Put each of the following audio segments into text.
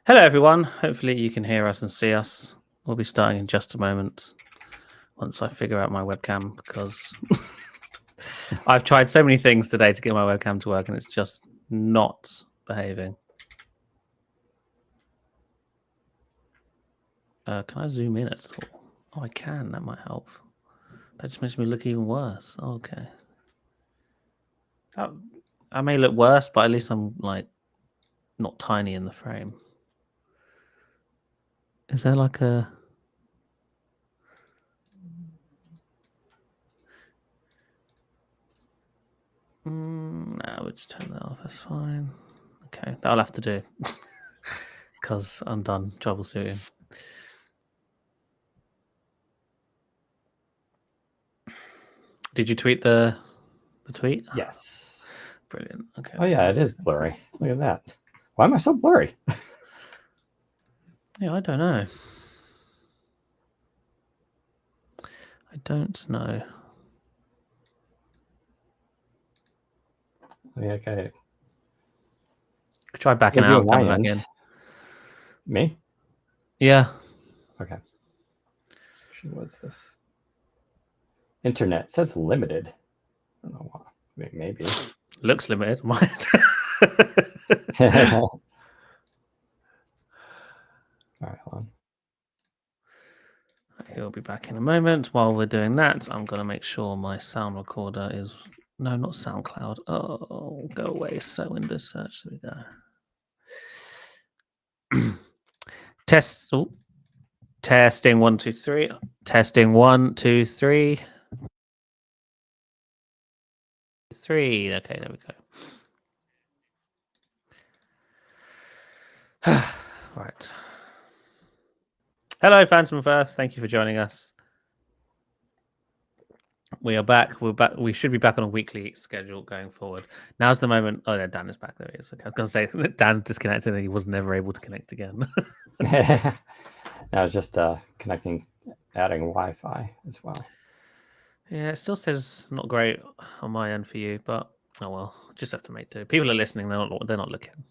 Hello, everyone. Hopefully you can hear us and see us. We'll be starting in just a moment once I figure out my webcam because I've tried so many things today to get my webcam to work and it's just not behaving. Can I zoom in at all? Oh, I can. That might help. That just makes me look even worse. Okay. I may look worse, but at least I'm like not tiny in the frame. Is there like a... No, we'll just turn that off. That's fine. Okay, that'll have to do because I'm done troubleshooting. Did you tweet the tweet? Yes. Brilliant. Okay. Oh yeah, it is blurry. Look at that. Why am I so blurry? Yeah, I don't know. I don't know. Okay. Try backing out and coming back in. Me? Yeah. Okay. What's this? Internet. It says limited. I don't know why. Maybe. Looks limited. All right, hold on. He'll be back in a moment. While we're doing that, I'm going to make sure my sound recorder is... No, not SoundCloud. Oh, go away. So Windows search. There we go. Test. Oh. Testing 1, 2, 3. Testing 1, 2, 3. 3. Okay, there we go. Right. Hello, Phantom First. Thank you for joining us. We are back. We're back. We should be back on a weekly schedule going forward. Now's the moment. Oh, yeah, Dan is back. There he is. Okay, I was going to say that Dan disconnected and he was never able to connect again. I was just connecting, adding Wi-Fi as well. Yeah, it still says not great on my end for you, but oh well. Just have to make do. People are listening. They're not looking.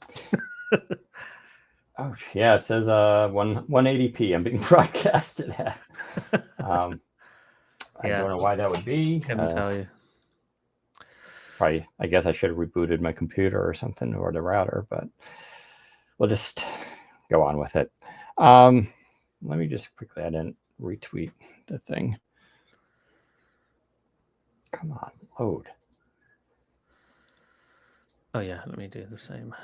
Oh yeah, it says 180p. I'm being broadcasted at. I don't know why that would be. Couldn't tell you. Probably, I guess I should have rebooted my computer or something, or the router, but we'll just go on with it. Let me just quickly, I didn't retweet the thing. Come on, load. Oh yeah, let me do the same.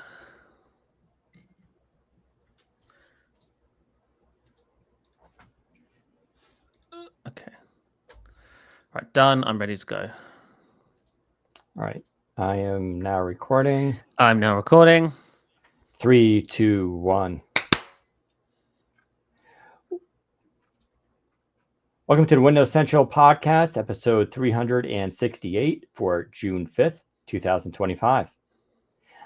Okay. Right, done. I'm ready to go. All right. I am now recording. I'm now recording. 3, 2, 1. Welcome to the Windows Central Podcast, episode 368 for June 5th, 2025.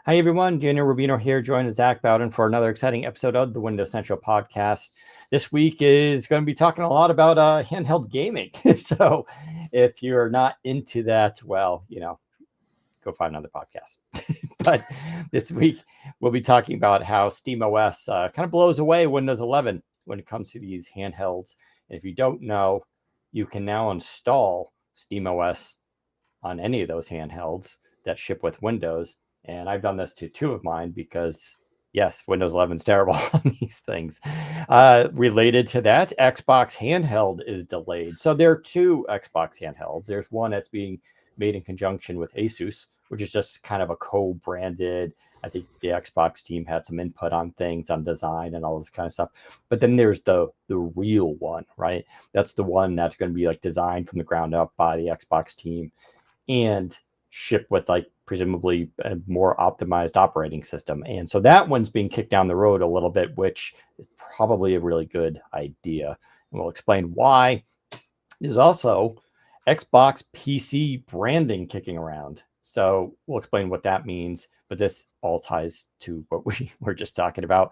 Hi, everyone. Daniel Rubino here, joined Zac Bowden for another exciting episode of the Windows Central Podcast. This week is going to be talking a lot about handheld gaming. So if you're not into that, well, go find another podcast. But this week, we'll be talking about how SteamOS kind of blows away Windows 11 when it comes to these handhelds. And if you don't know, you can now install SteamOS on any of those handhelds that ship with Windows. And I've done this to 2 of mine because, yes, Windows 11 is terrible on these things. Related to that, Xbox Handheld is delayed. So there are 2 Xbox handhelds. There's one that's being made in conjunction with Asus, which is just kind of a co-branded. I think the Xbox team had some input on things, on design and all this kind of stuff. But then there's the real one, right? That's the one that's going to be like designed from the ground up by the Xbox team and shipped with like presumably a more optimized operating system. And so that one's being kicked down the road a little bit, which is probably a really good idea. And we'll explain why. There's also Xbox PC branding kicking around. So we'll explain what that means, but this all ties to what we were just talking about.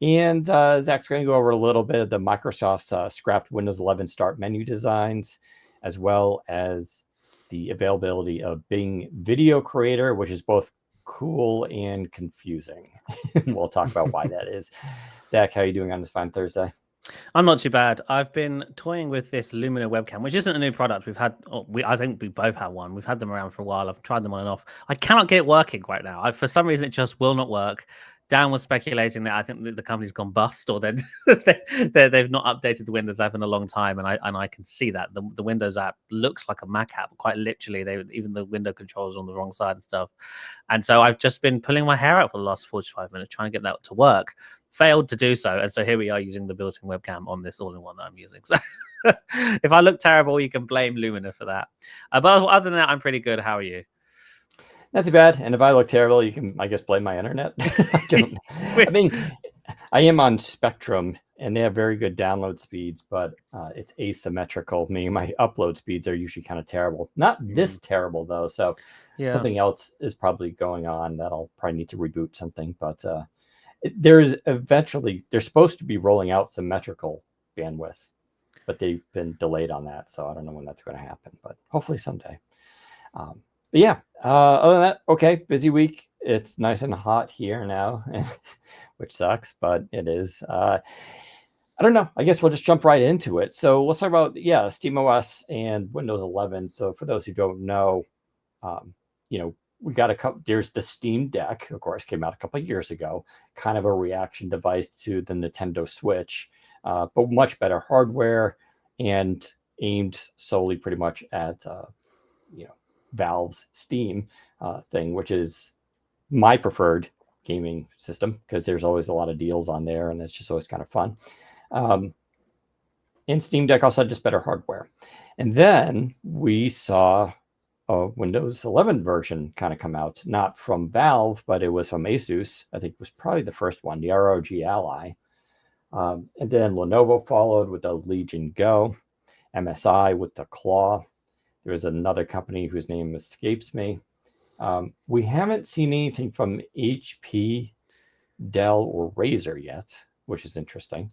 And Zach's going to go over a little bit of the Microsoft's scrapped Windows 11 start menu designs, as well as the availability of Bing Video Creator, which is both cool and confusing. We'll talk about why that is. Zach, how are you doing on this fine Thursday? I'm not too bad. I've been toying with this Lumina webcam, which isn't a new product. We've had, I think we both have one. We've had them around for a while. I've tried them on and off. I cannot get it working right now. For some reason, it just will not work. Dan was speculating that I think that the company's gone bust, or they've not updated the Windows app in a long time, and I can see that the Windows app looks like a Mac app. Quite literally, even the window controls on the wrong side and stuff. And so I've just been pulling my hair out for the last 45 minutes trying to get that to work. Failed to do so, and so here we are using the built-in webcam on this all-in-one that I'm using. So if I look terrible, you can blame Lumina for that. But other than that, I'm pretty good. How are you? Not too bad. And if I look terrible, you can, I guess, blame my internet. I mean, I am on Spectrum, and they have very good download speeds, but it's asymmetrical, meaning my upload speeds are usually kind of terrible. Not this terrible, though. So something else is probably going on that I'll probably need to reboot something. But they're supposed to be rolling out symmetrical bandwidth, but they've been delayed on that. So I don't know when that's going to happen, but hopefully someday. But yeah, other than that, okay, busy week. It's nice and hot here now, which sucks, but it is. I don't know. I guess we'll just jump right into it. So let's talk about, SteamOS and Windows 11. So for those who don't know, we got a couple. There's the Steam Deck, of course, came out a couple of years ago, kind of a reaction device to the Nintendo Switch, but much better hardware and aimed solely pretty much at, Valve's Steam thing, which is my preferred gaming system because there's always a lot of deals on there and it's just always kind of fun. And Steam Deck also had just better hardware. And then we saw a Windows 11 version kind of come out, not from Valve, but it was from Asus. I think it was probably the first one, the ROG Ally. And then Lenovo followed with the Legion Go, MSI with the Claw. There was another company whose name escapes me. We haven't seen anything from HP, Dell, or Razer yet, which is interesting.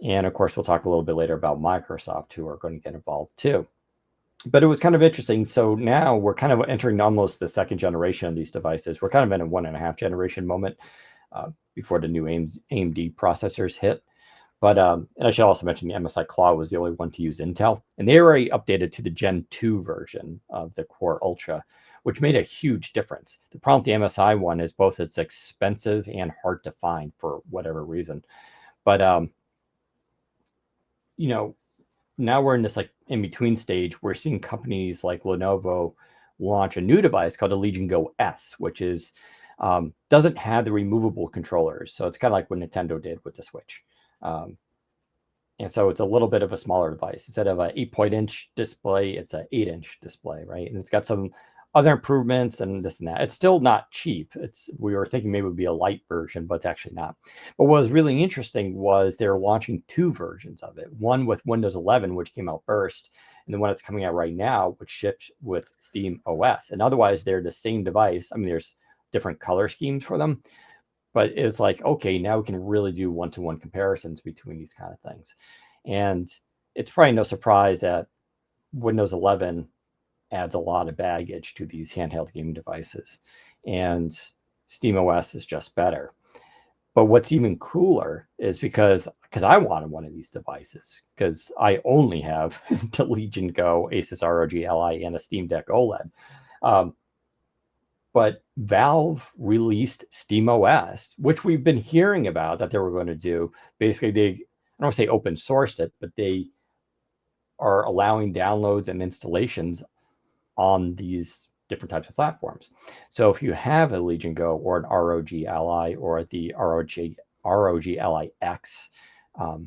And of course, we'll talk a little bit later about Microsoft, who are going to get involved too. But it was kind of interesting. So now we're kind of entering almost the second generation of these devices. We're kind of in a 1.5 generation moment before the new AMD processors hit. But and I should also mention the MSI Claw was the only one to use Intel. And they already updated to the Gen 2 version of the Core Ultra, which made a huge difference. The problem with the MSI one is both it's expensive and hard to find for whatever reason. But, now we're in this like in-between stage. We're seeing companies like Lenovo launch a new device called the Legion Go S, which is doesn't have the removable controllers. So it's kind of like what Nintendo did with the Switch. And so it's a little bit of a smaller device. Instead of an 8-inch display, it's an 8-inch display, right? And it's got some other improvements and this and that. It's still not cheap. We were thinking maybe it would be a light version, but it's actually not. But what was really interesting was they're launching two versions of it. One with Windows 11, which came out first, and the one that's coming out right now, which ships with Steam OS. And otherwise, they're the same device. I mean, there's different color schemes for them. But it's like, okay, now we can really do one-to-one comparisons between these kind of things. And it's probably no surprise that Windows 11 adds a lot of baggage to these handheld gaming devices. And SteamOS is just better. But what's even cooler is because I wanted one of these devices, because I only have the Legion Go, Asus ROG Ally, and a Steam Deck OLED. But Valve released SteamOS, which we've been hearing about that they were going to do. Basically, I don't want to say open sourced it, but they are allowing downloads and installations on these different types of platforms. So if you have a Legion Go or an ROG Ally or the ROG Ally X, I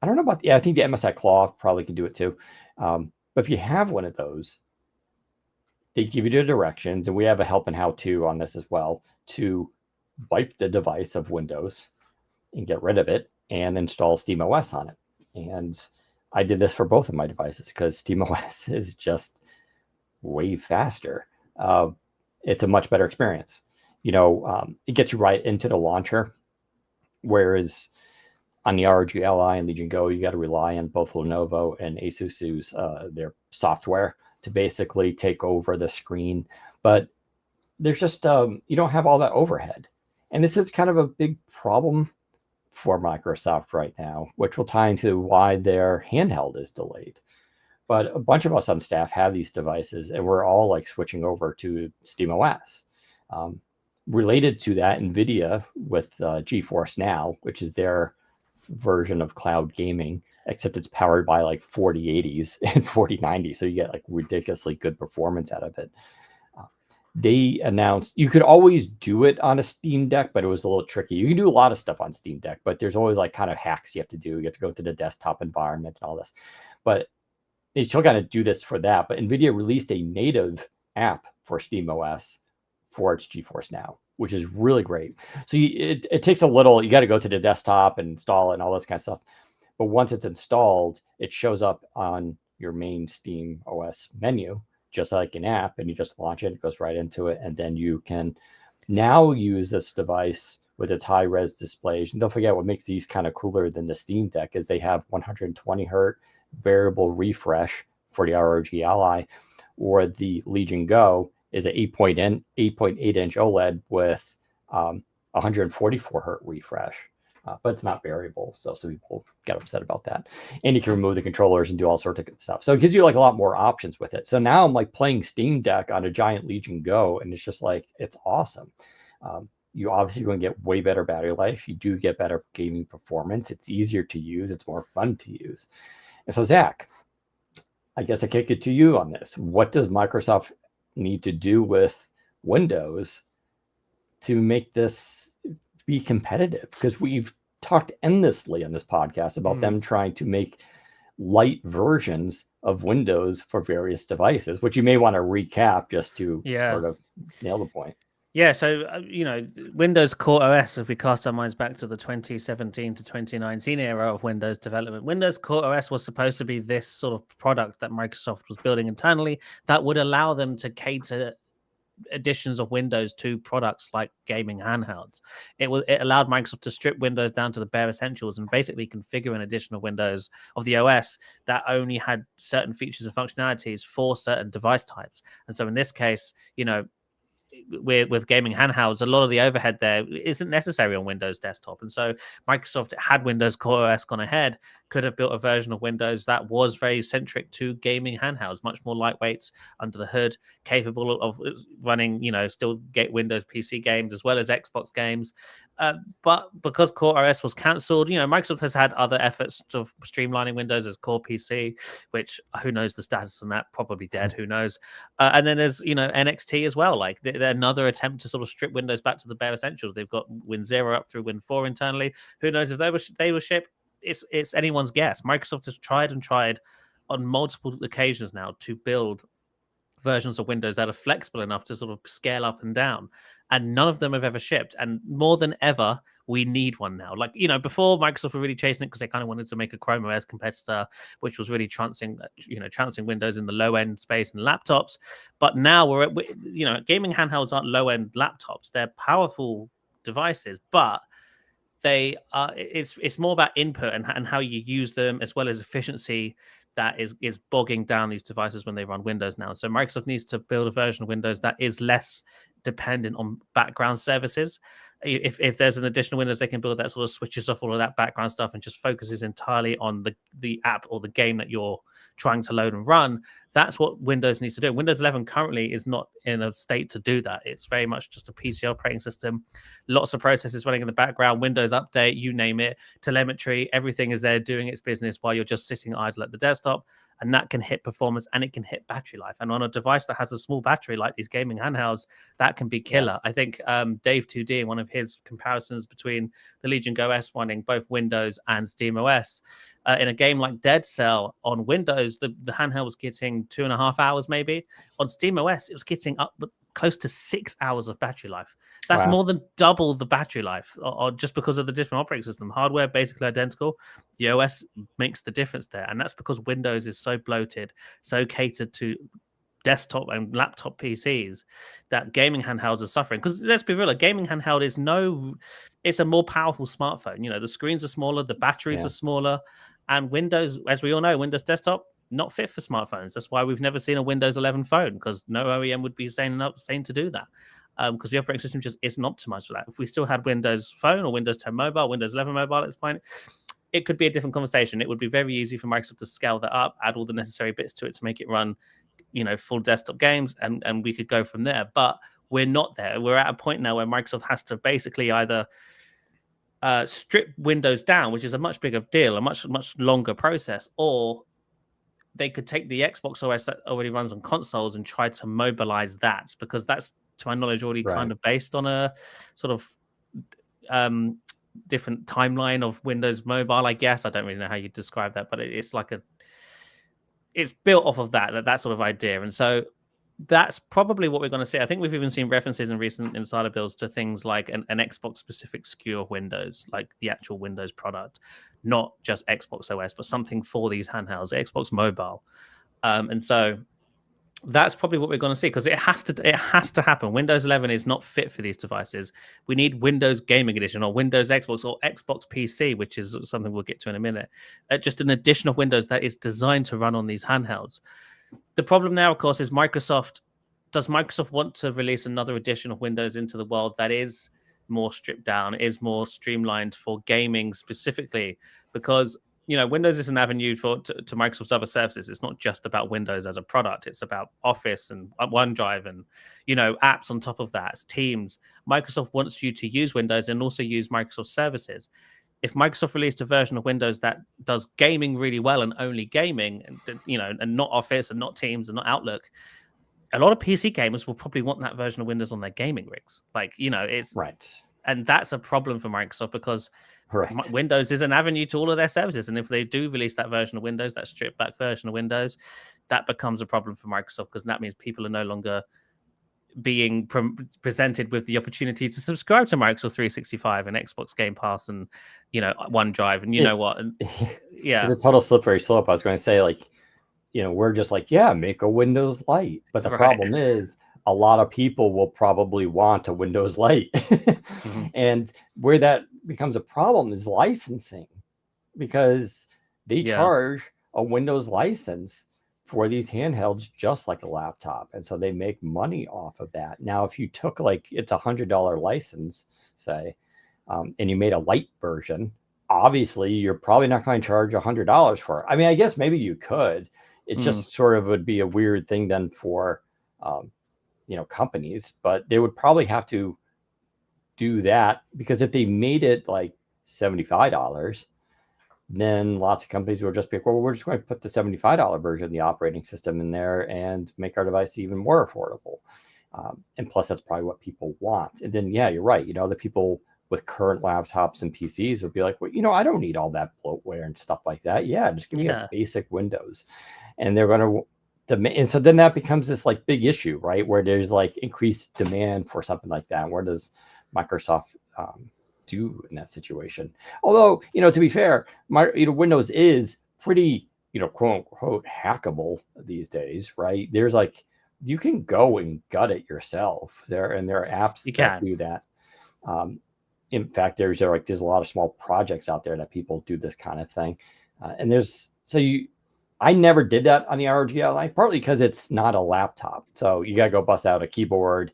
don't know about I think the MSI Claw probably can do it too. But if you have one of those, they give you the directions, and we have a help and how-to on this as well, to wipe the device of Windows and get rid of it and install SteamOS on it. And I did this for both of my devices because SteamOS is just way faster. It's a much better experience. It gets you right into the launcher, whereas on the ROG Ally and Legion Go, you got to rely on both Lenovo and Asus's their software to basically take over the screen. But there's just you don't have all that overhead, and this is kind of a big problem for Microsoft right now, which will tie into why their handheld is delayed. But a bunch of us on staff have these devices, and we're all like switching over to SteamOS. Related to that, NVIDIA with GeForce Now, which is their version of cloud gaming, except it's powered by like 4080s and 4090s, so you get like ridiculously good performance out of it. They announced you could always do it on a Steam Deck, but it was a little tricky. You can do a lot of stuff on Steam Deck, but there's always like kind of hacks you have to do. You have to go to the desktop environment and all this. But they still got to do this for that. But NVIDIA released a native app for SteamOS for its GeForce Now, which is really great. So it takes a little, you got to go to the desktop and install it and all this kind of stuff. But once it's installed, it shows up on your main SteamOS menu, just like an app, and you just launch it, it goes right into it, and then you can now use this device with its high-res displays. And don't forget, what makes these kind of cooler than the Steam Deck is they have 120 hertz variable refresh for the ROG Ally, or the Legion Go is an 8.8 inch OLED with 144 hertz refresh. But it's not variable, so some people get upset about that. And you can remove the controllers and do all sorts of good stuff. So it gives you like a lot more options with it. So now I'm like playing Steam Deck on a giant Legion Go, and it's just like, it's awesome. You obviously going to get way better battery life. You do get better gaming performance. It's easier to use. It's more fun to use. And so, Zach, I guess I kick it to you on this. What does Microsoft need to do with Windows to make this be competitive? Because we've talked endlessly on this podcast about them trying to make light versions of Windows for various devices, which you may want to recap just to sort of nail the point. Yeah, so, Windows Core OS, if we cast our minds back to the 2017 to 2019 era of Windows development, Windows Core OS was supposed to be this sort of product that Microsoft was building internally that would allow them to cater additions of Windows to products like gaming handhelds. It allowed Microsoft to strip Windows down to the bare essentials and basically configure an additional Windows of the OS that only had certain features and functionalities for certain device types. And so in this case, with gaming handhelds, a lot of the overhead there isn't necessary on Windows desktop. And so Microsoft, had Windows Core OS gone ahead, could have built a version of Windows that was very centric to gaming handhelds, much more lightweight under the hood, capable of running, still Windows PC games as well as Xbox games. But because Core OS was cancelled, Microsoft has had other efforts of streamlining Windows as Core PC, which who knows the status on that, probably dead, who knows. And then there's, NXT as well, like they're another attempt to sort of strip Windows back to the bare essentials. They've got Win 0 up through Win 4 internally. Who knows if they were shipped? It's anyone's guess. Microsoft has tried on multiple occasions now to build versions of Windows that are flexible enough to sort of scale up and down, and none of them have ever shipped. And more than ever, we need one now. Like, before Microsoft were really chasing it because they kind of wanted to make a Chrome OS competitor, which was really trouncing Windows in the low end space and laptops. But now gaming handhelds aren't low end laptops; they're powerful devices, but they are. It's more about input and how you use them, as well as efficiency, that is bogging down these devices when they run Windows now. So Microsoft needs to build a version of Windows that is less dependent on background services. If there's an additional Windows, they can build that sort of switches off all of that background stuff and just focuses entirely on the app or the game that you're trying to load and run. That's what Windows needs to do. Windows 11 currently is not in a state to do that. It's very much just a PC operating system. Lots of processes running in the background, Windows Update, you name it, telemetry, everything is there doing its business while you're just sitting idle at the desktop. And that can hit performance and it can hit battery life. And on a device that has a small battery like these gaming handhelds, that can be killer. Yeah. I think Dave 2D, in one of his comparisons between the Legion Go S running both Windows and SteamOS, in a game like Dead Cell on Windows, the handheld was getting 2.5 hours maybe. On SteamOS, it was getting up close to 6 hours of battery life. That's more than double the battery life, or just because of the different operating system. Hardware basically identical. The OS makes the difference there, and that's because Windows is so bloated, so catered to desktop and laptop PCs that gaming handhelds are suffering. Because let's be real, a gaming handheld it's a more powerful smartphone. The screens are smaller, the batteries are smaller, and Windows, as we all know, Windows desktop, not fit for smartphones. That's why we've never seen a Windows 11 phone, because no OEM would be sane to do that. because the operating system just isn't optimized for that. If we still had Windows Phone or Windows 10 Mobile, Windows 11 Mobile at this point, it could be a different conversation. It would be very easy for Microsoft to scale that up, add all the necessary bits to it to make it run, full desktop games, and we could go from there. But we're not there. We're at a point now where Microsoft has to basically either strip Windows down, which is a much bigger deal, a much longer process, or they could take the Xbox OS that already runs on consoles and try to mobilize that, because that's, to my knowledge, already kind of based on a sort of different timeline of Windows Mobile, I guess. I don't really know how you describe that, but it's like it's built off of that sort of idea. And so that's probably what we're going to see. I think we've even seen references in recent insider builds to things like an Xbox specific SKU of Windows, like the actual Windows product, not just Xbox OS, but something for these handhelds, Xbox Mobile. And so that's probably what we're going to see, because it has to happen. Windows 11 is not fit for these devices. We need Windows Gaming Edition or Windows Xbox or Xbox PC, which is something we'll get to in a minute. Just an addition of Windows that is designed to run on these handhelds. The problem now, of course, is does Microsoft want to release another edition of Windows into the world that is more stripped down, is more streamlined for gaming specifically? Because Windows is an avenue to Microsoft's other services. It's not just about Windows as a product. It's about Office and OneDrive and, apps on top of that. It's Teams. Microsoft wants you to use Windows and also use Microsoft services. If Microsoft released a version of Windows that does gaming really well and only gaming, and not Office and not Teams and not Outlook, a lot of PC gamers will probably want that version of Windows on their gaming rigs. It's right. And that's a problem for Microsoft, because Windows is an avenue to all of their services. And if they do release that version of Windows, that stripped back version of Windows, that becomes a problem for Microsoft, because that means people are no longer being presented with the opportunity to subscribe to Microsoft 365 and Xbox Game Pass and, OneDrive and it's a total slippery slope. I was going to say, we're just make a Windows Lite. But the problem is, a lot of people will probably want a Windows Lite. And where that becomes a problem is licensing, because they charge a Windows license for these handhelds just like a laptop. And so they make money off of that. Now, if you took it's $100 license, say, and you made a Lite version, obviously you're probably not going to charge $100 for it. I mean, I guess maybe you could. It just sort of would be a weird thing then for companies, but they would probably have to do that, because if they made it $75, then lots of companies will just be well, we're just going to put the $75 version of the operating system in there and make our device even more affordable. And plus, that's probably what people want. And then, you're right. The people with current laptops and PCs would be like, well, I don't need all that bloatware and stuff like that. Yeah, just give me a basic Windows. And they're going to and so then that becomes this big issue, right? Where there's increased demand for something like that. Where does Microsoft do in that situation? Although, to be fair, Windows is pretty, quote unquote, hackable these days, right? There's you can go and gut it yourself there, and there are apps that do that. In fact, there's a lot of small projects out there that people do this kind of thing. I never did that on the ROG Ally, partly because it's not a laptop. So you got to go bust out a keyboard,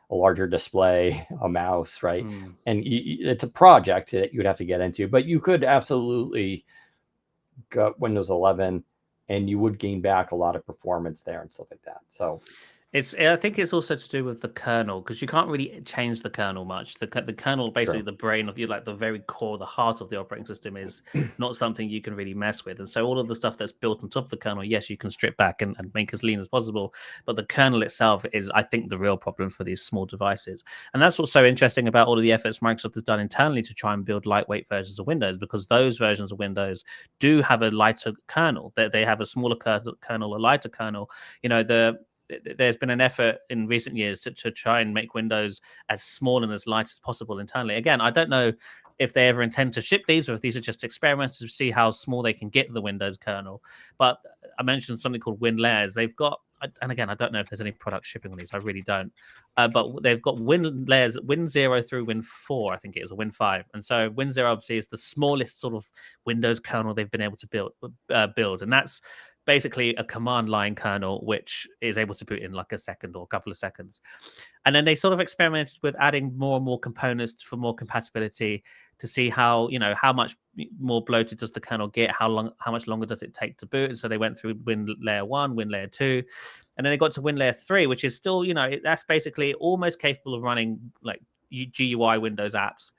a larger display, a mouse, right? And it's a project that you would have to get into, but you could absolutely gut Windows 11 and you would gain back a lot of performance there and stuff like that. So I think it's also to do with the kernel, because you can't really change the kernel much. The kernel, basically the brain of the very core, the heart of the operating system, is not something you can really mess with. And so all of the stuff that's built on top of the kernel, yes, you can strip back and make as lean as possible. But the kernel itself is, I think, the real problem for these small devices. And that's what's so interesting about all of the efforts Microsoft has done internally to try and build lightweight versions of Windows, because those versions of Windows do have a lighter kernel. They have a smaller kernel, a lighter kernel. There's been an effort in recent years to try and make Windows as small and as light as possible internally. Again, I don't know if they ever intend to ship these, or if these are just experiments to see how small they can get the Windows kernel. But I mentioned something called WinLayers. They've got, and again, I don't know if there's any product shipping on these. I really don't. But they've got WinLayers, Win 0 through Win 4, I think it is, or Win 5. And so Win 0 obviously is the smallest sort of Windows kernel they've been able to build. And that's basically a command line kernel, which is able to boot in like a second or a couple of seconds. And then they sort of experimented with adding more and more components for more compatibility to see how, how much more bloated does the kernel get, how much longer does it take to boot. And so they went through Win Layer 1, Win Layer 2, and then they got to Win Layer 3, which is still, that's basically almost capable of running like GUI Windows apps.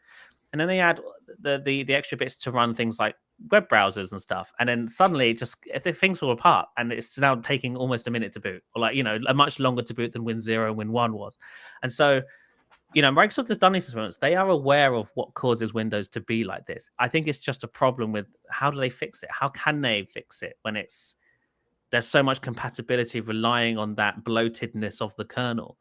And then they add the extra bits to run things like web browsers and stuff. And then suddenly things fall apart and it's now taking almost a minute to boot, or like, a much longer to boot than Win 0 and Win 1 was. And so, Microsoft has done these experiments. They are aware of what causes Windows to be like this. I think it's just a problem with how do they fix it? How can they fix it when there's so much compatibility relying on that bloatedness of the kernel?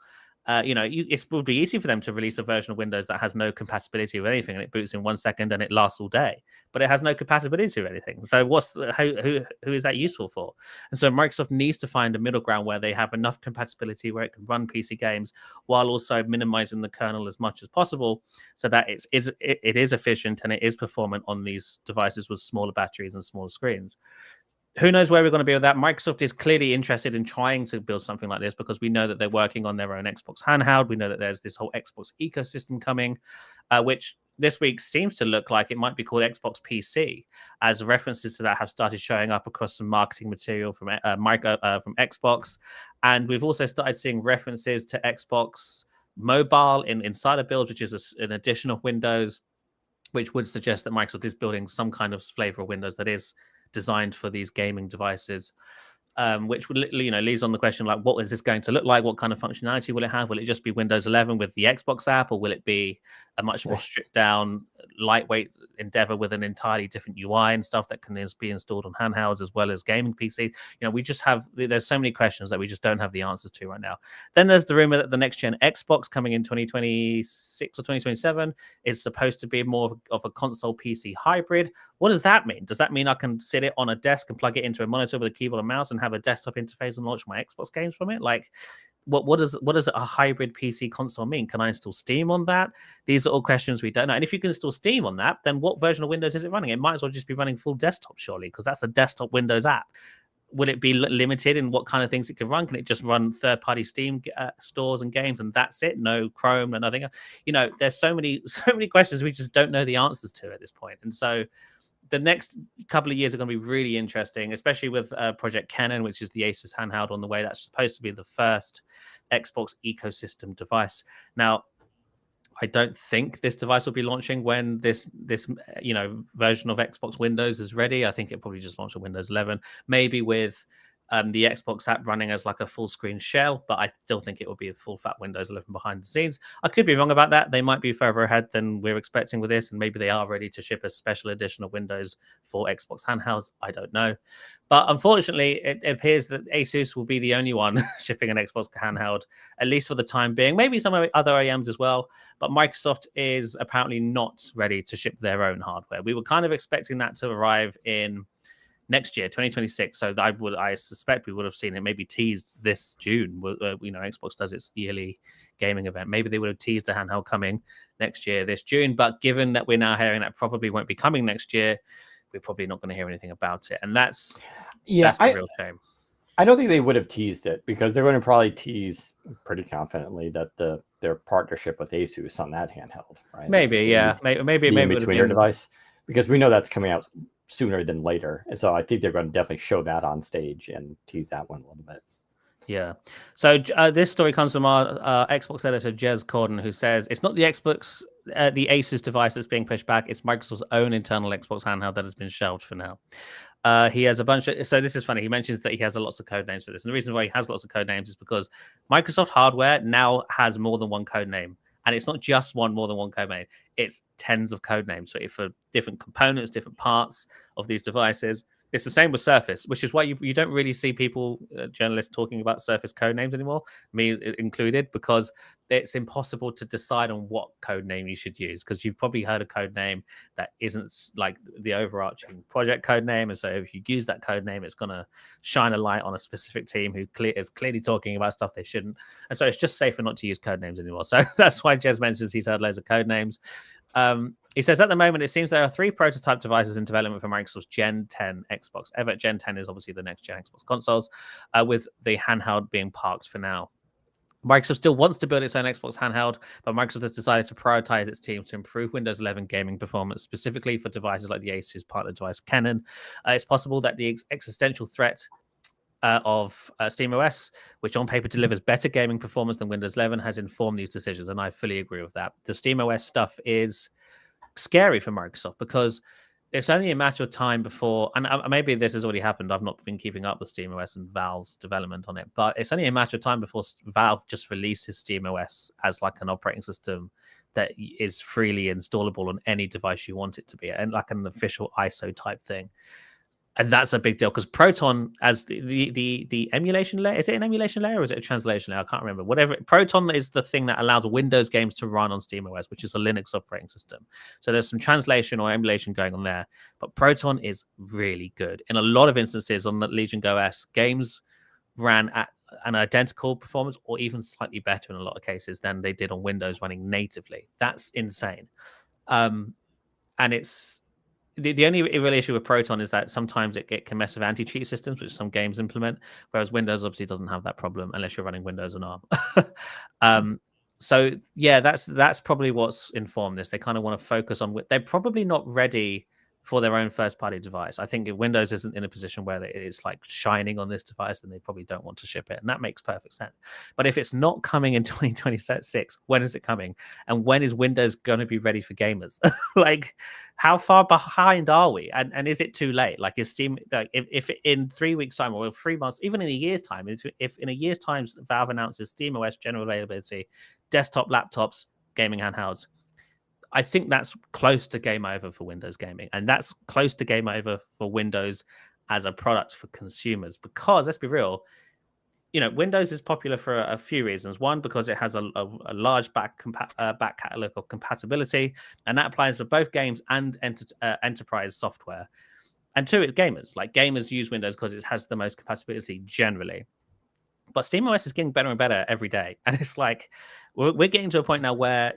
It would be easy for them to release a version of Windows that has no compatibility with anything, and it boots in 1 second and it lasts all day, but it has no compatibility with anything. So who is that useful for? And so Microsoft needs to find a middle ground where they have enough compatibility where it can run PC games while also minimizing the kernel as much as possible, so that it is efficient and it is performant on these devices with smaller batteries and smaller screens. Who knows where we're going to be with that? Microsoft is clearly interested in trying to build something like this because we know that they're working on their own Xbox handheld. We know that there's this whole Xbox ecosystem coming, which this week seems to look like it might be called Xbox PC, as references to that have started showing up across some marketing material from Xbox. And we've also started seeing references to Xbox Mobile in Insider Builds, which is an addition of Windows, which would suggest that Microsoft is building some kind of flavor of Windows that is designed for these gaming devices, which would leads on the question like, what is this going to look like? What kind of functionality will it have? Will it just be Windows 11 with the Xbox app, or will it be a much more stripped down, lightweight endeavor with an entirely different UI and stuff that can be installed on handhelds as well as gaming PCs? There's so many questions that we just don't have the answers to right now. Then there's the rumor that the next gen Xbox coming in 2026 or 2027 is supposed to be more of a console PC hybrid. What does that mean? Does that mean I can sit it on a desk and plug it into a monitor with a keyboard and mouse and have a desktop interface and launch my Xbox games from it? Like, what does a hybrid PC console mean? Can I install Steam on that? These are all questions we don't know. And if you can install Steam on that, then what version of Windows is it running? It might as well just be running full desktop, surely, because that's a desktop Windows app. Will it be limited in what kind of things it can run? Can it just run third-party Steam stores and games, and that's it? No Chrome and nothing else? There's so many questions we just don't know the answers to at this point. And so the next couple of years are going to be really interesting, especially with Project Cannon, which is the Asus handheld on the way. That's supposed to be the first Xbox ecosystem device. Now, I don't think this device will be launching when this version of Xbox Windows is ready. I think it'll probably just launch on Windows 11, maybe with the Xbox app running as like a full screen shell, but I still think it will be a full fat Windows 11 behind the scenes. I could be wrong about that. They might be further ahead than we're expecting with this, and maybe they are ready to ship a special edition of Windows for Xbox handhelds. I don't know. But unfortunately, it appears that Asus will be the only one shipping an Xbox handheld, at least for the time being. Maybe some other OEMs as well, but Microsoft is apparently not ready to ship their own hardware. We were kind of expecting that to arrive in next year, 2026. So I suspect we would have seen it maybe teased this June. Xbox does its yearly gaming event. Maybe they would have teased a handheld coming next year, this June. But given that we're now hearing that probably won't be coming next year, we're probably not going to hear anything about it. And that's a real shame. I don't think they would have teased it, because they're going to probably tease pretty confidently that their partnership with Asus on that handheld, right? Maybe, yeah. Maybe between their device, because we know that's coming out sooner than later. And so I think they're going to definitely show that on stage and tease that one a little bit. Yeah. So this story comes from our Xbox editor, Jez Corden, who says it's not the Xbox, the Asus device that's being pushed back. It's Microsoft's own internal Xbox handheld that has been shelved for now. He has a bunch of, so this is funny. He mentions that he has lots of code names for this. And the reason why he has lots of code names is because Microsoft hardware now has more than one code name. And it's not just more than one code name. It's tens of code names for different components, different parts of these devices. It's the same with Surface, which is why you don't really see people, journalists, talking about Surface code names anymore, me included, because it's impossible to decide on what code name you should use, because you've probably heard a code name that isn't like the overarching project code name. And so if you use that code name, it's going to shine a light on a specific team who is clearly talking about stuff they shouldn't. And so it's just safer not to use code names anymore. So that's why Jez mentions he's heard loads of code names. He says, at the moment, it seems there are 3 prototype devices in development for Microsoft's Gen 10 Xbox. Gen 10 is obviously the next gen Xbox consoles, with the handheld being parked for now. Microsoft still wants to build its own Xbox handheld, but Microsoft has decided to prioritize its team to improve Windows 11 gaming performance, specifically for devices like the Asus partner device Canon. It's possible that the existential threat of SteamOS, which on paper delivers better gaming performance than Windows 11, has informed these decisions, and I fully agree with that. The SteamOS stuff is scary for Microsoft because it's only a matter of time before, and maybe this has already happened. I've not been keeping up with SteamOS and Valve's development on it, but it's only a matter of time before Valve just releases SteamOS as like an operating system that is freely installable on any device you want it to be, and like an official ISO type thing. And that's a big deal because Proton, as the emulation layer, is it an emulation layer or is it a translation layer? I can't remember. Whatever. Proton is the thing that allows Windows games to run on SteamOS, which is a Linux operating system. So there's some translation or emulation going on there. But Proton is really good. In a lot of instances on the Legion Go S, games ran at an identical performance or even slightly better in a lot of cases than they did on Windows running natively. That's insane. And it's... The only real issue with Proton is that sometimes it can mess with anti-cheat systems, which some games implement, whereas Windows obviously doesn't have that problem unless you're running Windows on ARM. So yeah, that's probably what's informed this. They kind of want to focus on. They're probably not ready for their own first-party device. I think if Windows isn't in a position where it's like shining on this device, then they probably don't want to ship it, and that makes perfect sense. But if it's not coming in 2026, when is it coming? And when is Windows going to be ready for gamers? Like, how far behind are we? And is it too late? Like, is Steam, like, if in 3 weeks' time or 3 months, even in a year's time, if in a year's time Valve announces SteamOS general availability, desktop laptops, gaming handhelds, I think that's close to game over for Windows gaming. And that's close to game over for Windows as a product for consumers. Because, let's be real, Windows is popular for a few reasons. One, because it has a large back catalog of compatibility, and that applies for both games and enterprise software. And 2, it's gamers. Like, gamers use Windows because it has the most compatibility generally. But SteamOS is getting better and better every day. And it's like, we're getting to a point now where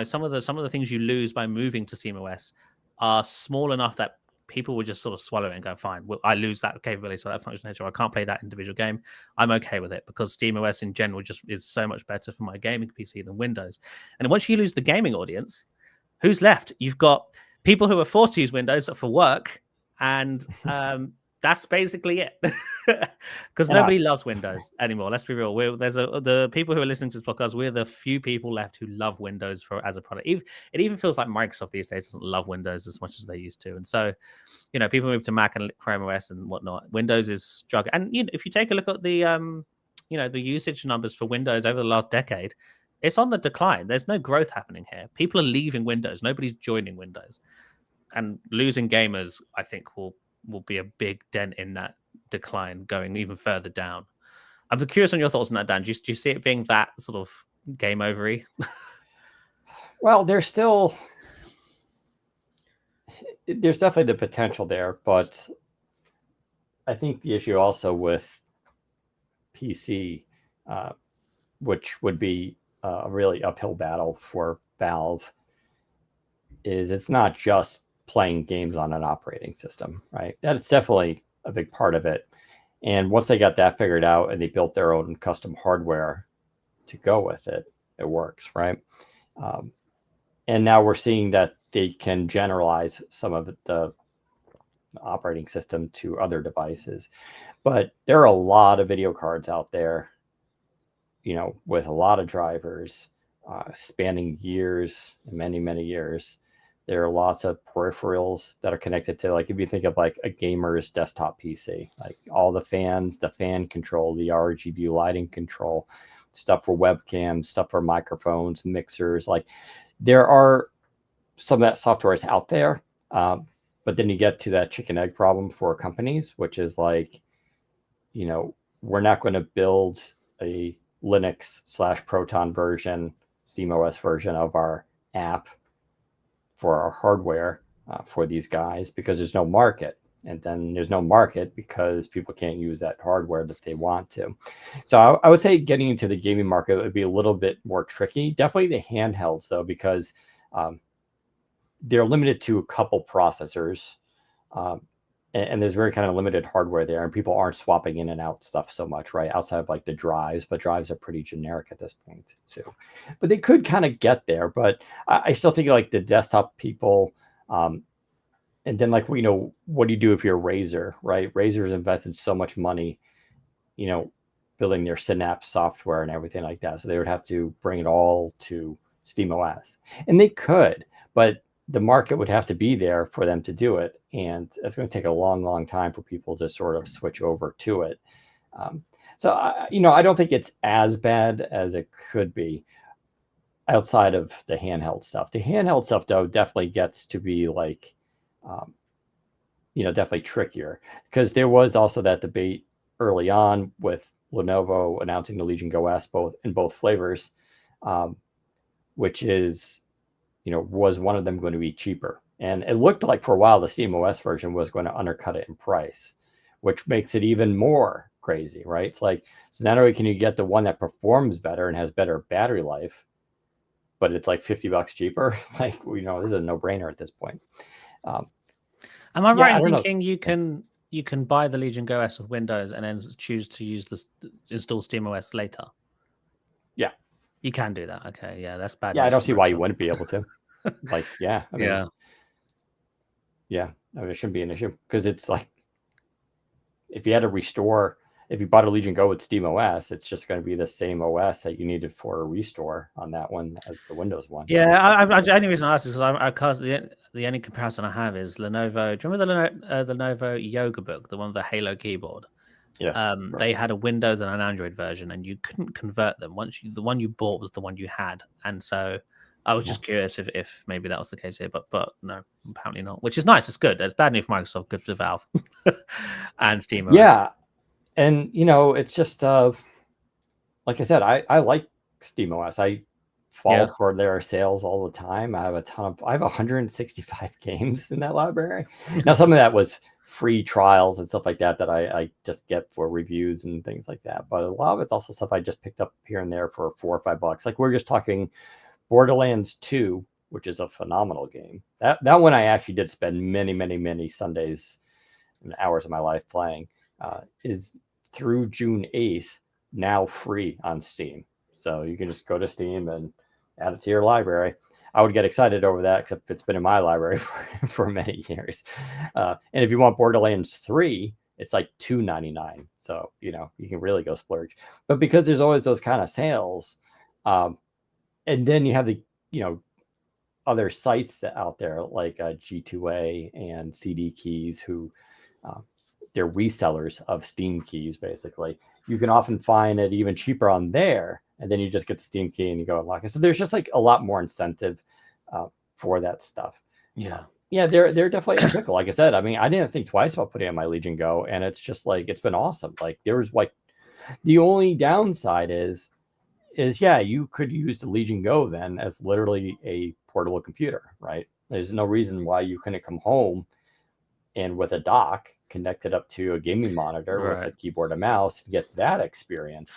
some of the things you lose by moving to SteamOS are small enough that people would just sort of swallow it and go, fine, well, I lose that capability, so that functionality, or I can't play that individual game. I'm okay with it because SteamOS in general just is so much better for my gaming PC than Windows. And once you lose the gaming audience, who's left? You've got people who are forced to use Windows for work, and that's basically it. Because nobody loves Windows anymore. Let's be real. The people who are listening to this podcast, we're the few people left who love Windows as a product. It even feels like Microsoft these days doesn't love Windows as much as they used to. And so, people move to Mac and Chrome OS and whatnot. Windows is struggling. And if you take a look at the the usage numbers for Windows over the last decade, it's on the decline. There's no growth happening here. People are leaving Windows. Nobody's joining Windows. And losing gamers, I think, will be a big dent in that decline, going even further down. I'm curious on your thoughts on that, Dan. Do you see it being that sort of game over-y? Well, there's definitely the potential there, but I think the issue also with PC, which would be a really uphill battle for Valve, is it's not just playing games on an operating system, right? That's definitely a big part of it. And once they got that figured out and they built their own custom hardware to go with it, it works, right? And now we're seeing that they can generalize some of the operating system to other devices. But there are a lot of video cards out there, with a lot of drivers spanning years, many, many years. There are lots of peripherals that are connected to, like, if you think of like a gamer's desktop PC, like all the fans, the fan control, the RGB lighting control, stuff for webcams, stuff for microphones, mixers. Like, there are some of that software is out there. But then you get to that chicken egg problem for companies, which is like, we're not going to build a Linux/Proton version, SteamOS version of our app for our hardware for these guys because there's no market. And then there's no market because people can't use that hardware that they want to. So I would say getting into the gaming market would be a little bit more tricky. Definitely the handhelds, though, because they're limited to a couple processors. And there's very kind of limited hardware there, and people aren't swapping in and out stuff so much, right? Outside of like the drives, but drives are pretty generic at this point too. But they could kind of get there, but I still think like the desktop people, and then like what do you do if you're Razer, right? Razer's invested so much money, building their Synapse software and everything like that, so they would have to bring it all to SteamOS, and they could, but the market would have to be there for them to do it, and it's going to take a long time for people to sort of switch over to it. So I don't think it's as bad as it could be outside of the handheld stuff. The handheld stuff, though, definitely gets to be like, definitely trickier, because there was also that debate early on with Lenovo announcing the Legion Go S in both flavors, which is, was one of them going to be cheaper? And it looked like for a while the SteamOS version was going to undercut it in price, which makes it even more crazy, right? It's like, so not only can you get the one that performs better and has better battery life, but it's like $50 cheaper. Like, this is a no-brainer at this point. Am I right in thinking you can buy the Legion Go S with Windows and then choose to install SteamOS later? Yeah. You can do that. Okay, yeah, that's bad. Yeah, I don't see why you wouldn't be able to. Like, yeah, I mean, yeah, I mean, it shouldn't be an issue, because it's like, if you had to restore, if you bought a Legion Go with SteamOS, it's just going to be the same OS that you needed for a restore on that one as the Windows one. Yeah, the only reason I asked is because the only comparison I have is Lenovo. Do you remember the Lenovo Yoga Book, the one with the Halo keyboard? Yes. They had a Windows and an Android version, and you couldn't convert them. The one you bought was the one you had, and so I was just curious if maybe that was the case here, but no, apparently not. Which is nice. It's good. It's bad news for Microsoft, good for Valve and Steam. Yeah, and it's just like I said, I like SteamOS. I fall for their sales all the time. I have 165 games in that library. Now, some of that was free trials and stuff like that I just get for reviews and things like that, but a lot of it's also stuff I just picked up here and there for $4 or $5. Like, we're just talking Borderlands 2, which is a phenomenal game. That one I actually did spend many Sundays and hours of my life playing. Is through June 8th now free on Steam, so you can just go to Steam and add it to your library. I would get excited over that, except it's been in my library for many years. And if you want Borderlands 3, it's like $2.99. So, you can really go splurge. But because there's always those kind of sales, and then you have the, other sites out there like G2A and CD Keys, who they're resellers of Steam keys, basically. You can often find it even cheaper on there, and then you just get the Steam key and you go unlock it. So there's just like a lot more incentive for that stuff. Yeah, they're definitely a pickle. Like I said, I mean, I didn't think twice about putting on my Legion Go, and it's just like, it's been awesome. Like, there was like, the only downside is yeah, you could use the Legion Go then as literally a portable computer, right? There's no reason why you couldn't come home and with a dock connected up to a gaming monitor with a keyboard and mouse and get that experience.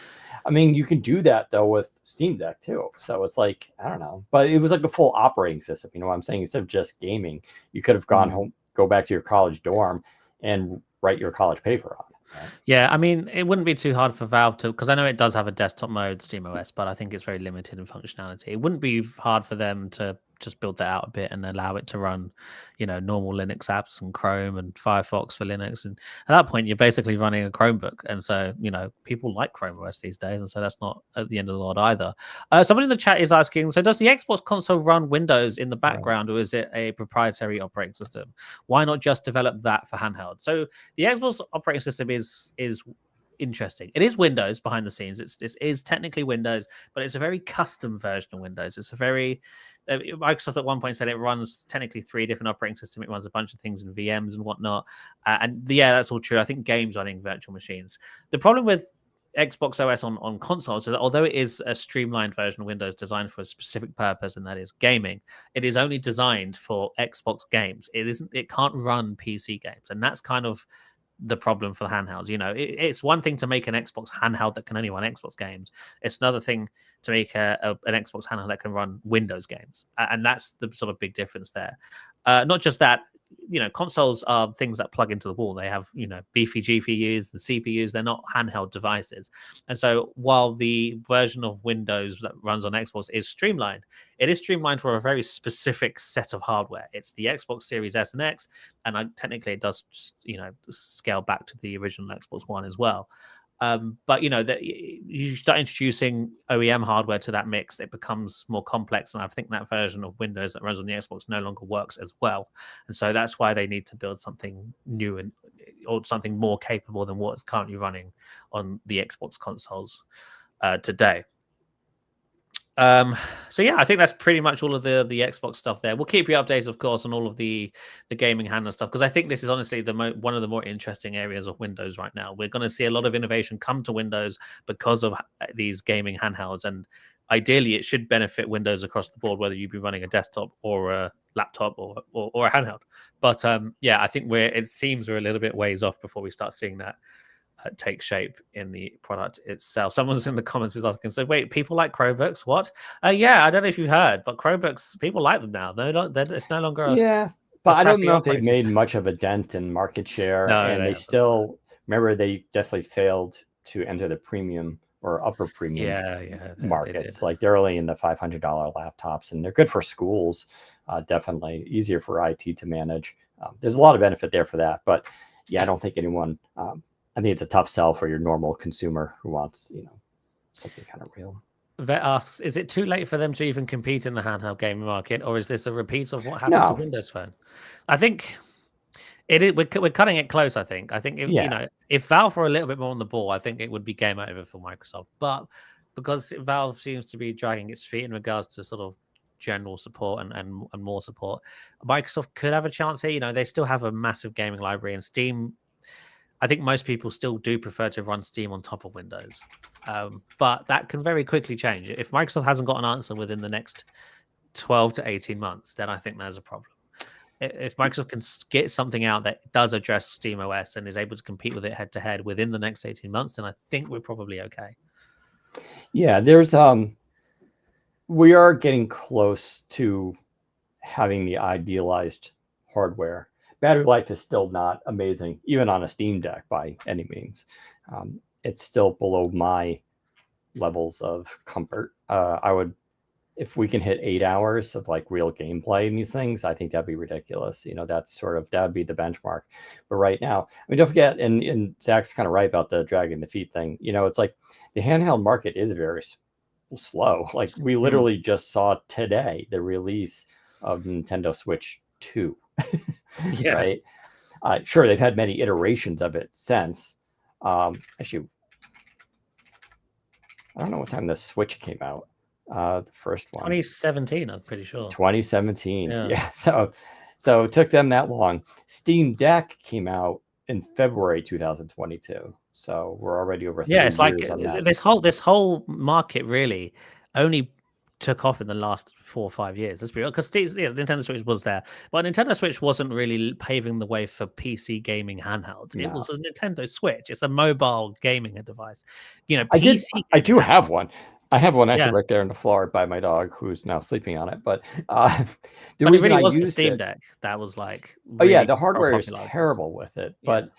I mean, you can do that though with Steam Deck too. So it's like, I don't know, but it was like a full operating system. You know what I'm saying? Instead of just gaming, you could have gone home, go back to your college dorm and write your college paper on it. Right? Yeah, I mean, it wouldn't be too hard for Valve to, because I know it does have a desktop mode, SteamOS, but I think it's very limited in functionality. It wouldn't be hard for them to just build that out a bit and allow it to run, normal Linux apps and Chrome and Firefox for Linux. And at that point, you're basically running a Chromebook. And so, people like Chrome OS these days. And so that's not at the end of the world either. Somebody in the chat is asking, so does the Xbox console run Windows in the background, or is it a proprietary operating system? Why not just develop that for handheld? So the Xbox operating system is interesting. It is Windows behind the scenes. This is technically Windows, but it's a very custom version of Windows. It's a very Microsoft at one point said it runs technically 3 different operating systems. It runs a bunch of things in VMs and whatnot. And yeah, that's all true. I think games running virtual machines. The problem with Xbox OS on consoles is that although it is a streamlined version of Windows designed for a specific purpose, and that is gaming, it is only designed for Xbox games. It can't run PC games, and that's kind of the problem for the handhelds. It's one thing to make an Xbox handheld that can only run Xbox games. It's another thing to make an Xbox handheld that can run Windows games, and that's the sort of big difference there. Not just that, consoles are things that plug into the wall. They have, beefy GPUs, the CPUs. They're not handheld devices. And so while the version of Windows that runs on Xbox is streamlined, it is streamlined for a very specific set of hardware. It's the Xbox Series S and X, and technically it does, scale back to the original Xbox One as well. But that you start introducing OEM hardware to that mix, it becomes more complex, and I think that version of Windows that runs on the Xbox no longer works as well, and so that's why they need to build something new or something more capable than what's currently running on the Xbox consoles today. So yeah, I think that's pretty much all of the Xbox stuff there. We'll keep you updated, of course, on all of the gaming handheld stuff, because I think this is honestly one of the more interesting areas of Windows right now. We're going to see a lot of innovation come to Windows because of these gaming handhelds, and ideally it should benefit Windows across the board, whether you be running a desktop or a laptop or a handheld. But yeah, I think it seems we're a little bit ways off before we start seeing that take shape in the product itself. Someone's in the comments is asking, so wait, people like Chromebooks? What? Yeah, I don't know if you've heard, but Chromebooks, people like them now. It's no longer but I don't know if they've made much of a dent in market share. No, and they still, remember, they definitely failed to enter the premium or upper premium markets. Like they're only in the $500 laptops, and they're good for schools. Definitely easier for IT to manage. There's a lot of benefit there for that, but yeah, I don't think anyone I think it's a tough sell for your normal consumer who wants, something kind of real. Vet asks, is it too late for them to even compete in the handheld gaming market, or is this a repeat of what happened to Windows Phone? I think it is. We're cutting it close. I think if Valve were a little bit more on the ball, I think it would be game over for Microsoft. But because Valve seems to be dragging its feet in regards to sort of general support and more support, Microsoft could have a chance here. They still have a massive gaming library, and Steam. I think most people still do prefer to run Steam on top of Windows, but that can very quickly change. If Microsoft hasn't got an answer within the next 12 to 18 months, then I think there's a problem. If Microsoft can get something out that does address Steam OS and is able to compete with it head-to-head within the next 18 months, then I think we're probably okay. Yeah, there's we are getting close to having the idealized hardware. Battery life is still not amazing, even on a Steam Deck by any means. It's still below my levels of comfort. I would, if we can hit 8 hours of like real gameplay in these things, I think that'd be ridiculous. That's that'd be the benchmark. But right now, don't forget, and Zach's kind of right about the dragging the feet thing. It's like the handheld market is very slow. Like we literally just saw today the release of Nintendo Switch 2. Right. Sure, they've had many iterations of it since. Actually, I don't know what time the Switch came out. The first one, 2017, I'm pretty sure. 2017. Yeah. So it took them that long. Steam Deck came out in February 2022. So we're already over 3 years it's like on that. this whole market really only took off in the last 4 or 5 years. Let's be real, because Nintendo Switch was there, but Nintendo Switch wasn't really paving the way for PC gaming handhelds. No. It was a Nintendo Switch. It's a mobile gaming device. I do have one. I have one actually right there on the floor by my dog, who's now sleeping on it. But the reason it was the Steam Deck that was like. Really the hardware is terrible with it, but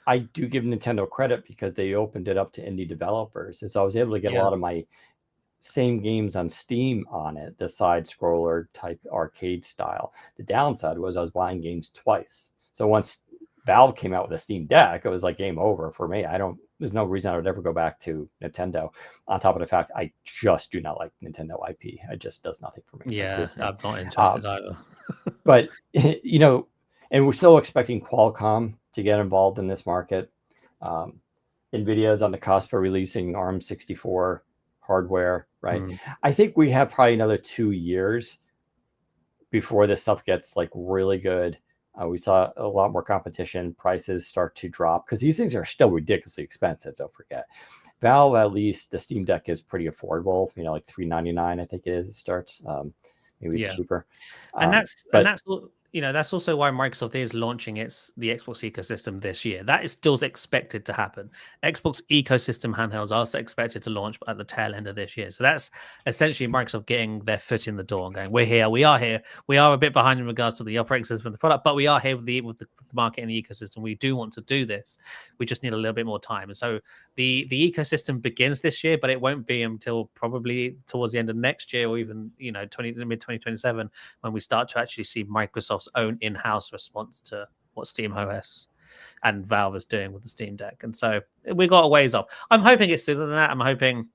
I do give Nintendo credit because they opened it up to indie developers, and so I was able to get a lot of my same games on Steam on it, the side scroller type arcade style. The downside was I was buying games twice. So once Valve came out with a Steam Deck, it was like game over for me. There's no reason I would ever go back to Nintendo, on top of the fact I just do not like Nintendo IP. It just does nothing for me. Yeah, I'm not interested either. But, and we're still expecting Qualcomm to get involved in this market. NVIDIA is on the cusp of releasing ARM64 hardware, right? I think we have probably another 2 years before this stuff gets like really good. We saw a lot more competition, prices start to drop because these things are still ridiculously expensive. Don't forget, Valve, at least the Steam Deck is pretty affordable. Like $399, I think it is. It starts. Maybe it's cheaper. And that's also why Microsoft is launching the Xbox ecosystem this year. That is still expected to happen. Xbox ecosystem handhelds are expected to launch at the tail end of this year. So that's essentially Microsoft getting their foot in the door and going, "We're here. We are here. We are a bit behind in regards to the operating system and the product, but we are here with the market and the ecosystem. We do want to do this. We just need a little bit more time." And so the ecosystem begins this year, but it won't be until probably towards the end of next year, or even mid 2027, when we start to actually see Microsoft's own in-house response to what SteamOS and Valve is doing with the Steam Deck. And so we got a ways off. I'm hoping it's sooner than that. I'm hoping,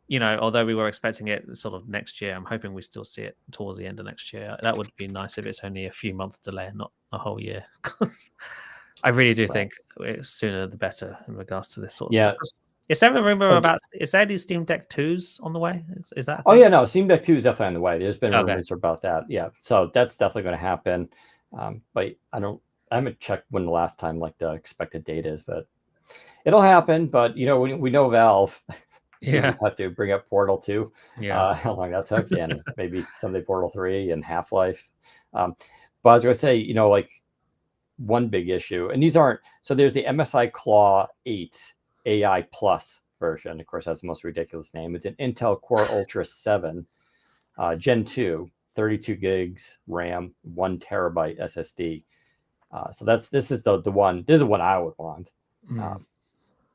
although we were expecting it sort of next year, I'm hoping we still see it towards the end of next year. That would be nice if it's only a few months delay and not a whole year. I really do think it's sooner the better in regards to this sort of stuff. Is there a rumor is there any Steam Deck 2s on the way? Is that? Oh yeah, no, Steam Deck 2 is definitely on the way. There's been rumors about that. Yeah, so that's definitely going to happen. But I haven't checked when the last time the expected date is, but it'll happen. But we know Valve. Yeah, have to bring up Portal 2. Yeah, how long that took, and maybe someday Portal 3 and Half-Life. But I was going to say, one big issue, and these aren't. So there's the MSI Claw 8. AI Plus version, of course, has the most ridiculous name. It's an Intel Core Ultra 7, Gen 2, 32 gigs RAM, 1 terabyte SSD. So this is the one. This is what I would want.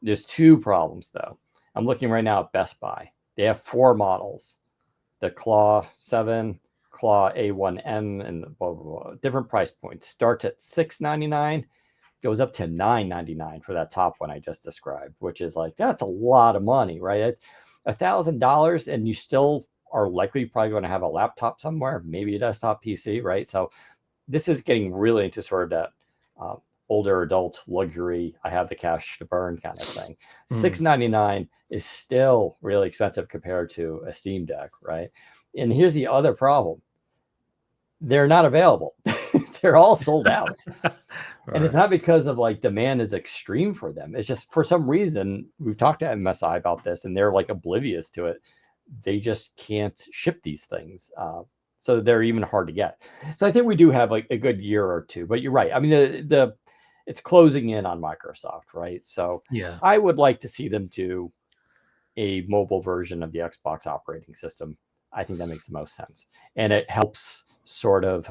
There's 2 problems though. I'm looking right now at Best Buy. They have 4 models: the Claw 7, Claw A1M, and blah, blah, blah. Different price points. Starts at $699. Goes up to $999 for that top one I just described, which is that's a lot of money, right? $1,000, and you still are likely probably going to have a laptop somewhere, maybe a desktop PC, right? So this is getting really into sort of that older adult luxury, I have the cash to burn kind of thing. $699 is still really expensive compared to a Steam Deck, right? And here's the other problem. They're not available. They're all sold out. Right. And it's not because of demand is extreme for them. It's just for some reason, we've talked to MSI about this and they're oblivious to it. They just can't ship these things. So they're even hard to get. So I think we do have a good year or 2, but you're right. I mean, it's closing in on Microsoft, right? So yeah, I would like to see them do a mobile version of the Xbox operating system. I think that makes the most sense. And it helps sort of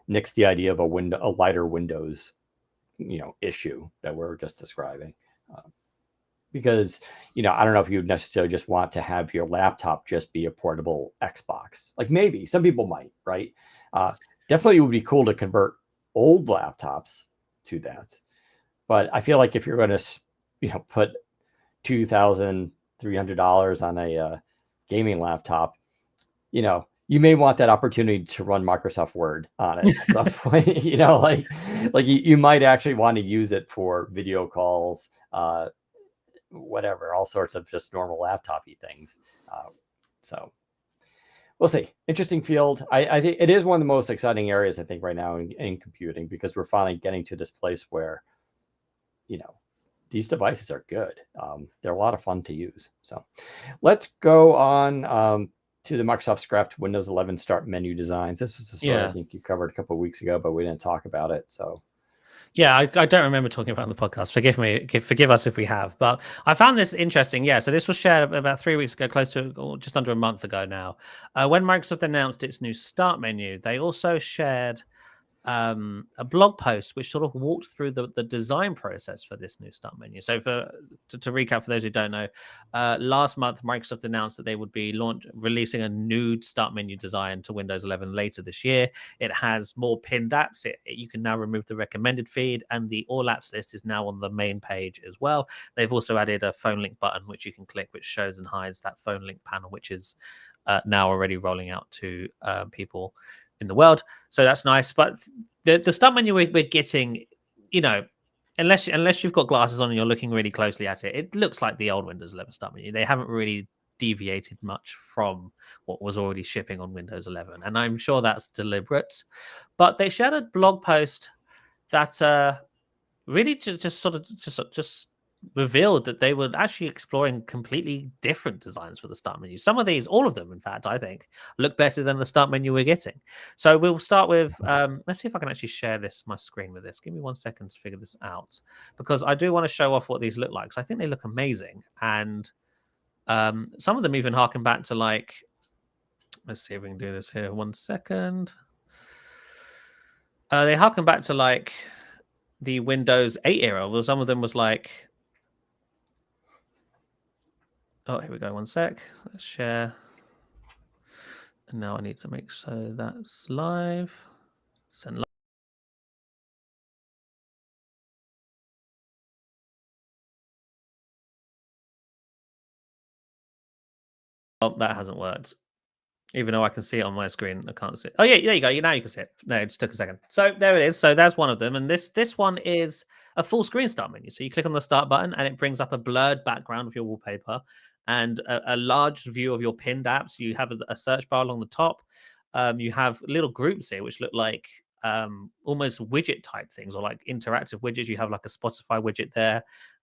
nix the idea of a lighter Windows, issue that we're just describing. Because, I don't know if you necessarily just want to have your laptop just be a portable Xbox. Maybe some people might, right? Definitely it would be cool to convert old laptops to that. But I feel like if you're going to, put $2,300 on a gaming laptop, you may want that opportunity to run Microsoft Word on it at some point. You might actually want to use it for video calls, whatever, all sorts of just normal laptop-y things. So we'll see. Interesting field. I think it is one of the most exciting areas, I think, right now in computing, because we're finally getting to this place where, these devices are good. They're a lot of fun to use. So let's go on to the Microsoft scrapped Windows 11 start menu designs. This was a story I think you covered a couple of weeks ago, but we didn't talk about it. So yeah, I don't remember talking about it on the podcast. Forgive us if we have, but I found this interesting. Yeah, so this was shared about 3 weeks ago, close to or just under a month ago now. When Microsoft announced its new start menu, they also shared a blog post which sort of walked through the design process for this new start menu. So to recap for those who don't know, last month Microsoft announced that they would be releasing a new start menu design to Windows 11 later this year. It has more pinned apps. You can now remove the recommended feed, and the all apps list is now on the main page as well. They've also added a phone link button which you can click, which shows and hides that phone link panel, which is now already rolling out to people in the world. So that's nice. But the start menu we're getting, unless you've got glasses on and you're looking really closely at it, it looks like the old Windows 11 start menu. They haven't really deviated much from what was already shipping on Windows 11, and I'm sure that's deliberate. But they shared a blog post that really just revealed that they were actually exploring completely different designs for the start menu. Some of these, all of them, in fact, I think, look better than the start menu we're getting. So we'll start with, let's see if I can actually share my screen with this. Give me 1 second to figure this out, because I do want to show off what these look like. So I think they look amazing. And some of them even harken back to like, let's see if we can do this here. 1 second. They harken back to like the Windows 8 era. Well, some of them was like, oh, here we go. 1 sec. Let's share. And now I need to make so that's live. Send live. Oh, that hasn't worked. Even though I can see it on my screen, I can't see it. Oh yeah, there you go. Now you can see it. No, it just took a second. So there it is. So there's one of them, and this one is a full screen start menu. So you click on the start button, and it brings up a blurred background of your wallpaper and a large view of your pinned apps. You have a search bar along the top. You have little groups here, which look like almost widget type things, or like interactive widgets. You have like a Spotify widget there,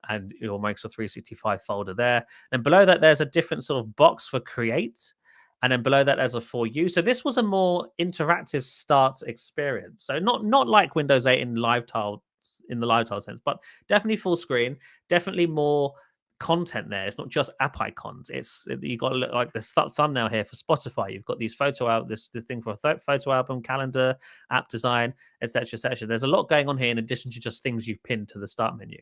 and your Microsoft 365 folder there. And below that, there's a different sort of box for create. And then below that, there's a for you. So this was a more interactive start experience. So not like Windows 8 in the live tile sense, but definitely full screen, definitely more content there. It's not just app icons. You got like this thumbnail here for Spotify. You've got these the thing for a photo album, calendar, app design, etc., etc. There's a lot going on here in addition to just things you've pinned to the start menu,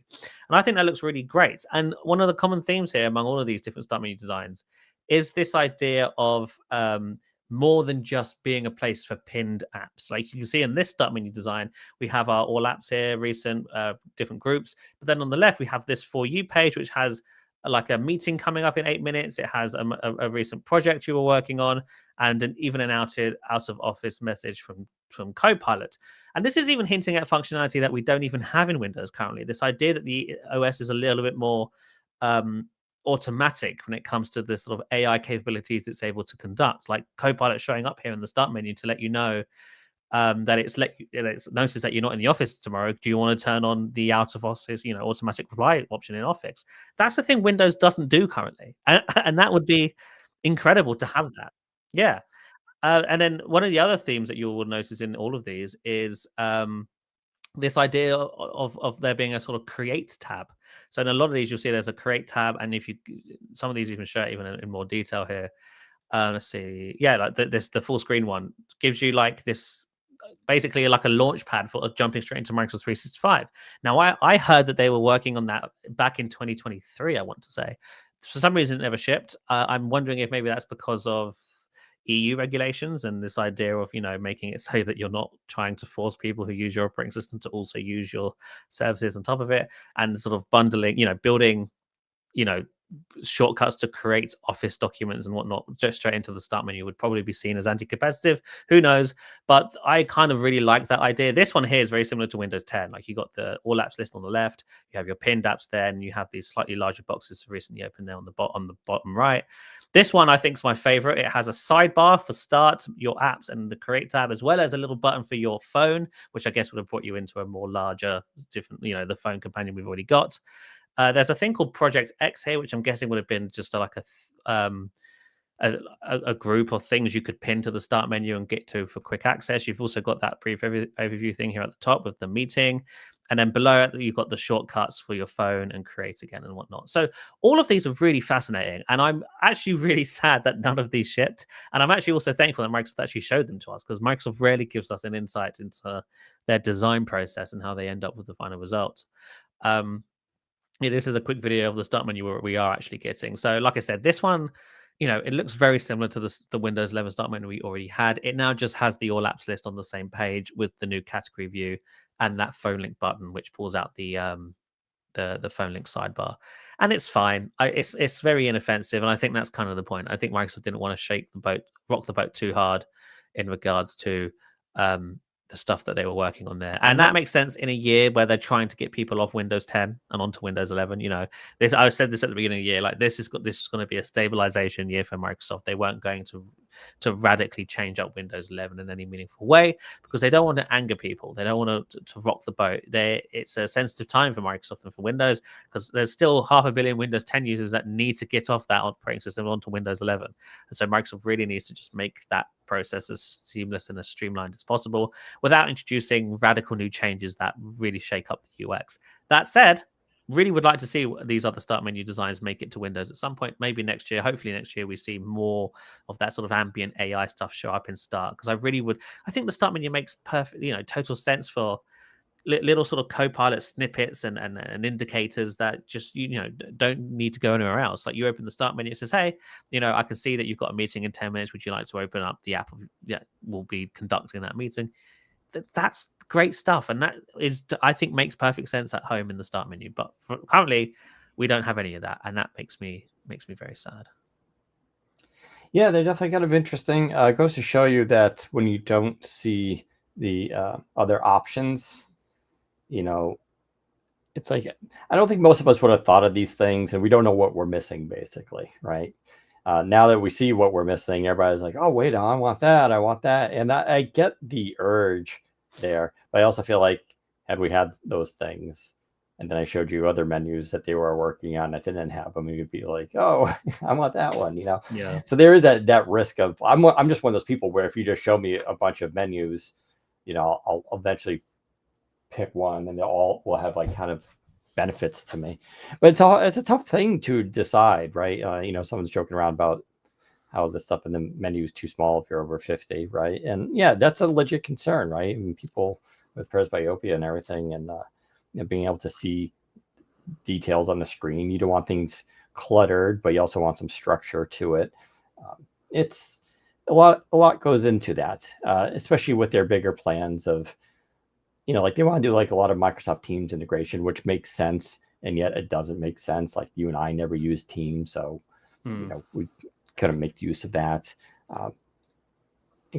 and I think that looks really great. And one of the common themes here among all of these different start menu designs is this idea of more than just being a place for pinned apps. Like you can see in this start menu design, we have our all apps here, recent, different groups. But then on the left, we have this for you page, which has like a meeting coming up in 8 minutes. It has a recent project you were working on, and even an out of office message from Copilot. And this is even hinting at functionality that we don't even have in Windows currently. This idea that the OS is a little bit more automatic when it comes to the sort of AI capabilities it's able to conduct, like Copilot showing up here in the start menu to let you know that it's noticed that you're not in the office tomorrow. Do you want to turn on the out of office, automatic reply option in Office? That's the thing Windows doesn't do currently, and that would be incredible to have that. Yeah, and then one of the other themes that you will notice in all of these is this idea of there being a sort of create tab. So in a lot of these, you'll see there's a create tab, and some of these even show it even in more detail here. Let's see, yeah, like the full screen one gives you like this, basically like a launch pad for jumping straight into Microsoft 365. Now, I heard that they were working on that back in 2023. I want to say, for some reason, it never shipped. I'm wondering if maybe that's because of EU regulations and this idea of making it so that you're not trying to force people who use your operating system to also use your services on top of it, and sort of bundling, building shortcuts to create Office documents and whatnot just straight into the start menu would probably be seen as anti-competitive. Who knows? But I kind of really like that idea. This one here is very similar to Windows 10. Like you got the all apps list on the left, you have your pinned apps there, and you have these slightly larger boxes recently opened there on the bottom right. This one I think is my favorite. It has a sidebar for start your apps and the create tab, as well as a little button for your phone, which I guess would have put you into a more larger, different, the phone companion we've already got. There's a thing called Project X here, which I'm guessing would have been just like a group of things you could pin to the start menu and get to for quick access. You've also got that brief overview thing here at the top with the meeting. And then below it, you've got the shortcuts for your phone and create again and whatnot. So all of these are really fascinating. And I'm actually really sad that none of these shipped. And I'm actually also thankful that Microsoft actually showed them to us, because Microsoft rarely gives us an insight into their design process and how they end up with the final result. Yeah, this is a quick video of the start menu where we are actually getting. So like I said, this one, it looks very similar to the Windows 11 start menu we already had. It now just has the all apps list on the same page with the new category view and that phone link button, which pulls out the phone link sidebar. And it's fine. It's very inoffensive. And I think that's kind of the point. I think Microsoft didn't want to rock the boat too hard in regards to the stuff that they were working on there. And that makes sense in a year where they're trying to get people off Windows 10 and onto Windows 11. I said this at the beginning of the year, like this is going to be a stabilization year for Microsoft. They weren't going to to radically change up Windows 11 in any meaningful way, because they don't want to anger people. They don't want to rock the boat. It's a sensitive time for Microsoft and for Windows, because there's still 500 million Windows 10 users that need to get off that operating system onto Windows 11. And so Microsoft really needs to just make that process as seamless and as streamlined as possible without introducing radical new changes that really shake up the UX. That said, really would like to see these other start menu designs make it to Windows at some point, maybe next year. Hopefully next year we see more of that sort of ambient AI stuff show up in Start, because I think the start menu makes perfect, total sense for little sort of Copilot snippets and indicators that just don't need to go anywhere else. Like, you open the start menu, it says, hey, I can see that you've got a meeting in 10 minutes. Would you like to open up the app will be conducting that meeting? That's great stuff, and that is, I think, makes perfect sense at home in the start menu. But currently we don't have any of that, and that makes me very sad. Yeah, they're definitely kind of interesting. It goes to show you that when you don't see the other options, it's like, I don't think most of us would have thought of these things, and we don't know what we're missing, basically, right? Now that we see what we're missing, everybody's like, oh, wait, I want that. And I get the urge there, but I also feel like, had we had those things, and then I showed you other menus that they were working on that didn't have them, you'd be like, oh, I want that one, Yeah. So there is that risk of, I'm just one of those people where if you just show me a bunch of menus, I'll eventually pick one, and they all will have like kind of benefits to me. But it's a tough thing to decide, right? Someone's joking around about how the stuff in the menu is too small if you're over 50, right? And yeah, that's a legit concern, right? I mean, people with presbyopia and everything, and being able to see details on the screen, you don't want things cluttered, but you also want some structure to it. It's a lot goes into that, especially with their bigger plans of, like they want to do like a lot of Microsoft Teams integration, which makes sense, and yet it doesn't make sense. Like, you and I never use Teams, so we couldn't make use of that. Of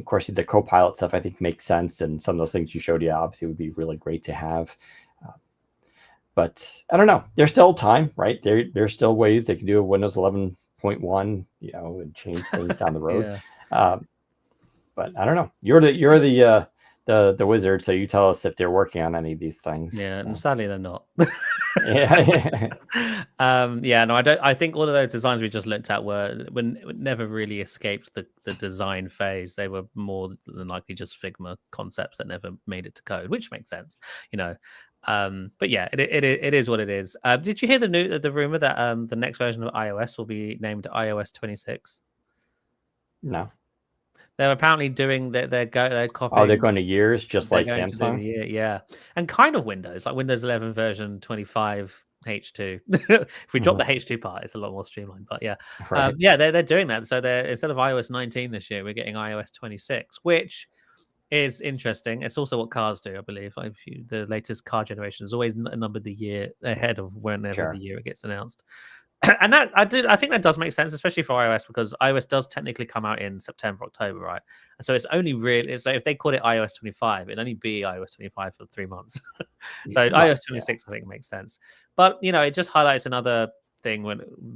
course, the Copilot stuff I think makes sense, and some of those things you showed, obviously would be really great to have. But I don't know. There's still time, right? There's still ways they can do a Windows 11.1, and change things down the road. Yeah. But I don't know. You're the wizard, so you tell us if they're working on any of these things. Yeah, and sadly they're not. Yeah. No, I don't. I think all of those designs we just looked at never really escaped the design phase. They were more than likely just Figma concepts that never made it to code, which makes sense, But yeah, it is what it is. Did you hear the rumor that the next version of iOS will be named iOS 26? No. They're apparently doing they're copying. Oh, they're going to years, just like Samsung. Yeah, and kind of Windows, like Windows 11 version 25 H2. If we drop the H2 part, it's a lot more streamlined. But yeah, Right. they're doing that. So they're, instead of iOS 19 this year, we're getting iOS 26, which is interesting. It's also what cars do, I believe. Like, the latest car generation is always numbered the year ahead of whenever the year it gets announced. And that I think that does make sense, especially for iOS, because iOS does technically come out in September, October, right? And so it's only really, so if they call it iOS 25, it'd only be iOS 25 for 3 months. So Right, iOS 26, I think, makes sense. But it just highlights another thing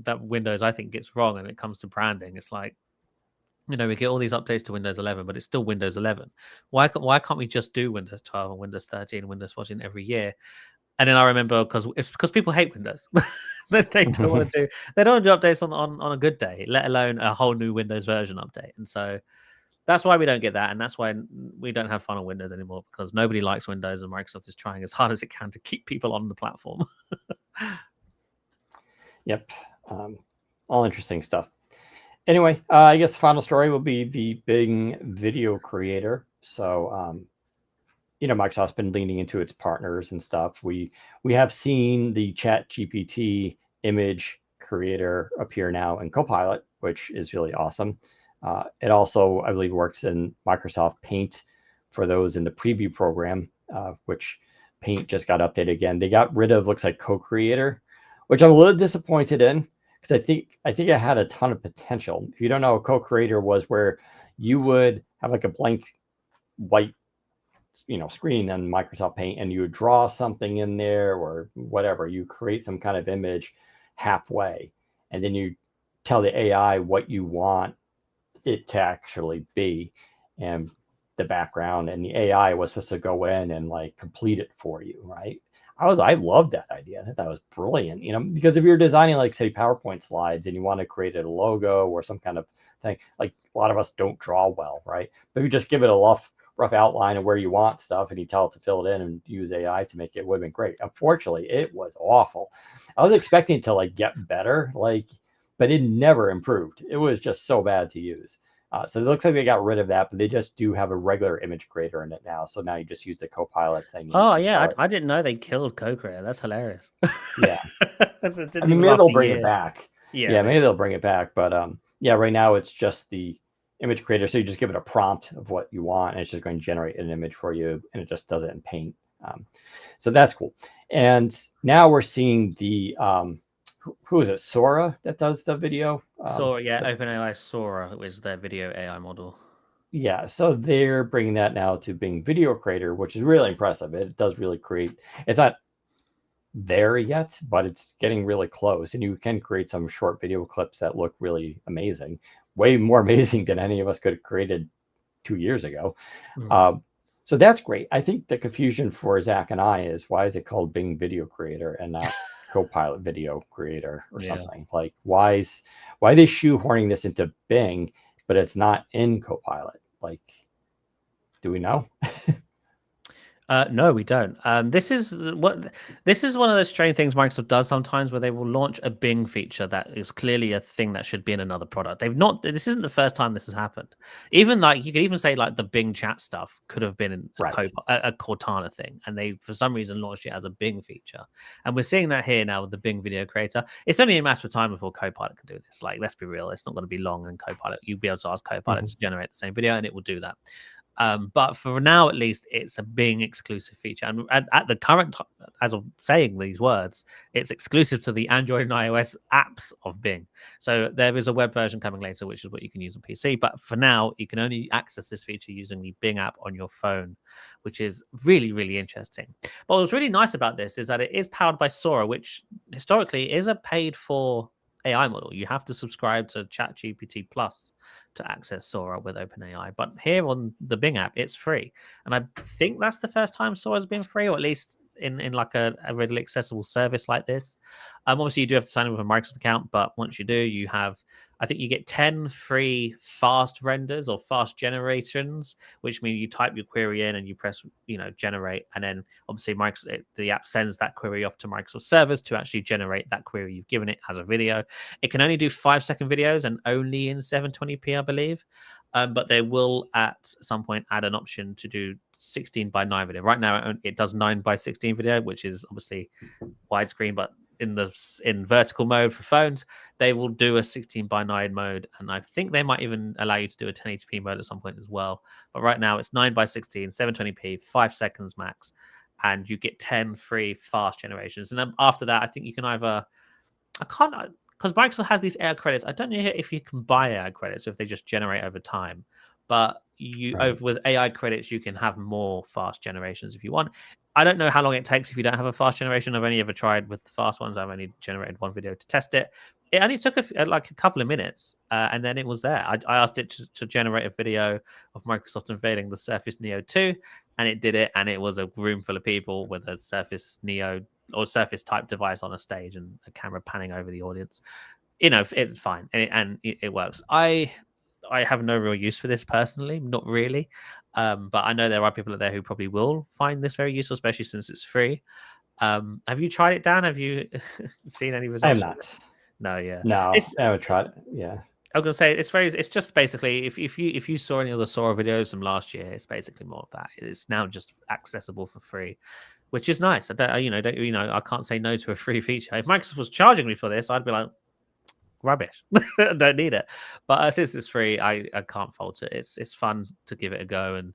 that Windows, I think, gets wrong when it comes to branding. It's like, we get all these updates to Windows 11, but it's still Windows 11. Why can't we just do Windows 12 and Windows 13 and Windows 14 every year? And then I remember, because people hate Windows. They don't want to do updates on a good day, let alone a whole new Windows version update. And so that's why we don't get that, and that's why we don't have fun on Windows anymore, because nobody likes Windows, and Microsoft is trying as hard as it can to keep people on the platform. Yep. All interesting stuff. Anyway, I guess the final story will be the Bing video creator. So Microsoft's been leaning into its partners and stuff. We have seen the ChatGPT image creator appear now in Copilot, which is really awesome. It also, I believe, works in Microsoft Paint for those in the preview program, which Paint just got updated again. They got rid of, looks like, co-creator, which I'm a little disappointed in, because I think it had a ton of potential. If you don't know, a co-creator was where you would have like a blank white screen on Microsoft Paint, and you would draw something in there or whatever. You create some kind of image halfway, and then you tell the AI what you want it to actually be, and the background and the AI was supposed to go in and like complete it for you, right? I loved that idea. I thought that was brilliant, because if you're designing like say PowerPoint slides and you want to create a logo or some kind of thing, like a lot of us don't draw well, right? But you just give it a rough outline of where you want stuff and you tell it to fill it in and use AI to make it, would have been great. Unfortunately, it was awful. I was expecting it to like get better, but it never improved. It was just so bad to use. So it looks like they got rid of that, but they just do have a regular image creator in it now. So now you just use the Copilot thing. Oh yeah, I didn't know they killed Co-Creator. That's hilarious. Yeah. I mean, maybe they'll bring it back. Yeah, maybe they'll bring it back. But yeah, right now it's just the image creator. So you just give it a prompt of what you want, and it's just going to generate an image for you, and it just does it in Paint. So that's cool. And now we're seeing the who is it? Sora that does the video. Sora, yeah, OpenAI Sora is their video AI model. Yeah, so they're bringing that now to Bing Video Creator, which is really impressive. It does really create. It's not there yet, but it's getting really close, and you can create some short video clips that look really amazing, way more amazing than any of us could have created 2 years ago. So that's great. I think the confusion for Zach and I is, why is it called Bing Video Creator and not Copilot Video Creator or something? Like, why are they shoehorning this into Bing, but it's not in Copilot? Like, do we know? No, we don't. This is one of those strange things Microsoft does sometimes, where they will launch a Bing feature that is clearly a thing that should be in another product. This isn't the first time this has happened. Even like, you could even say like the Bing chat stuff could have been a Cortana thing, and they for some reason launched it as a Bing feature. And we're seeing that here now with the Bing Video Creator. It's only a matter of time before Copilot can do this. Like, let's be real, it's not going to be long, and Copilot, you'll be able to ask Copilot to generate the same video, and it will do that. But for now, at least, it's a Bing exclusive feature. And at the current time, as of saying these words, it's exclusive to the Android and iOS apps of Bing. So there is a web version coming later, which is what you can use on PC. But for now, you can only access this feature using the Bing app on your phone, which is really, really interesting. But what's really nice about this is that it is powered by Sora, which historically is a paid for AI model. You have to subscribe to ChatGPT Plus to access Sora with OpenAI. But here on the Bing app, it's free. And I think that's the first time Sora's been free, or at least in like a readily accessible service like this. Obviously, you do have to sign in with a Microsoft account, but once you do, you have, I think you get 10 free fast renders or fast generations, which means you type your query in and you press, generate. And then obviously the app sends that query off to Microsoft servers to actually generate that query you've given it as a video. It can only do 5-second videos and only in 720p, I believe. But they will at some point add an option to do 16:9 video. Right now, it does 9:16 video, which is obviously widescreen, but in vertical mode for phones, they will do a 16:9 mode, and I think they might even allow you to do a 1080p mode at some point as well. But right now, it's 9:16, 720p, 5 seconds max, and you get 10 free fast generations. And then after that, I think you can either, because Microsoft has these AI credits. I don't know if you can buy AI credits or if they just generate over time. But with AI credits, you can have more fast generations if you want. I don't know how long it takes if you don't have a fast generation. I've only ever tried with the fast ones. I've only generated one video to test it. It only took a couple of minutes, and then it was there. I asked it to generate a video of Microsoft unveiling the Surface Neo 2, and it did it. And it was a room full of people with a Surface Neo or Surface type device on a stage and a camera panning over the audience. It's fine, and it works. I have no real use for this personally, not really. But I know there are people out there who probably will find this very useful, especially since it's free. Have you tried it, Dan? Have you seen any results? I have not. No, yeah. No, I haven't tried it. Yeah. I was gonna say it's just basically if you saw any of the Sora videos from last year, it's basically more of that. It's now just accessible for free, which is nice. I can't say no to a free feature. If Microsoft was charging me for this, I'd be like, rubbish. Don't need it. But since it's free, I can't fault it. It's fun to give it a go and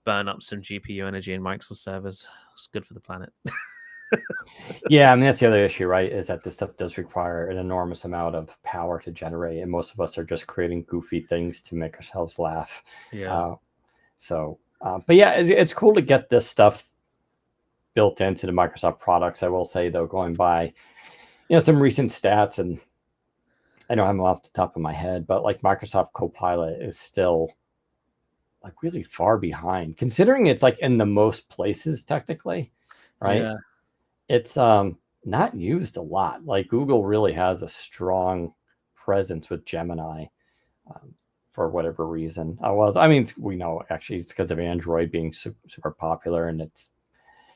burn up some GPU energy in Microsoft servers. It's good for the planet. Yeah, I mean, that's the other issue, right? Is that this stuff does require an enormous amount of power to generate, and most of us are just creating goofy things to make ourselves laugh. Yeah. But yeah, it's cool to get this stuff built into the Microsoft products. I will say, though, going by, some recent stats, and I know I'm off the top of my head, but like Microsoft Copilot is still like really far behind, considering it's like in the most places technically, right? Yeah. It's not used a lot. Like Google really has a strong presence with Gemini for whatever reason. I mean, we know actually it's because of Android being super popular, and it's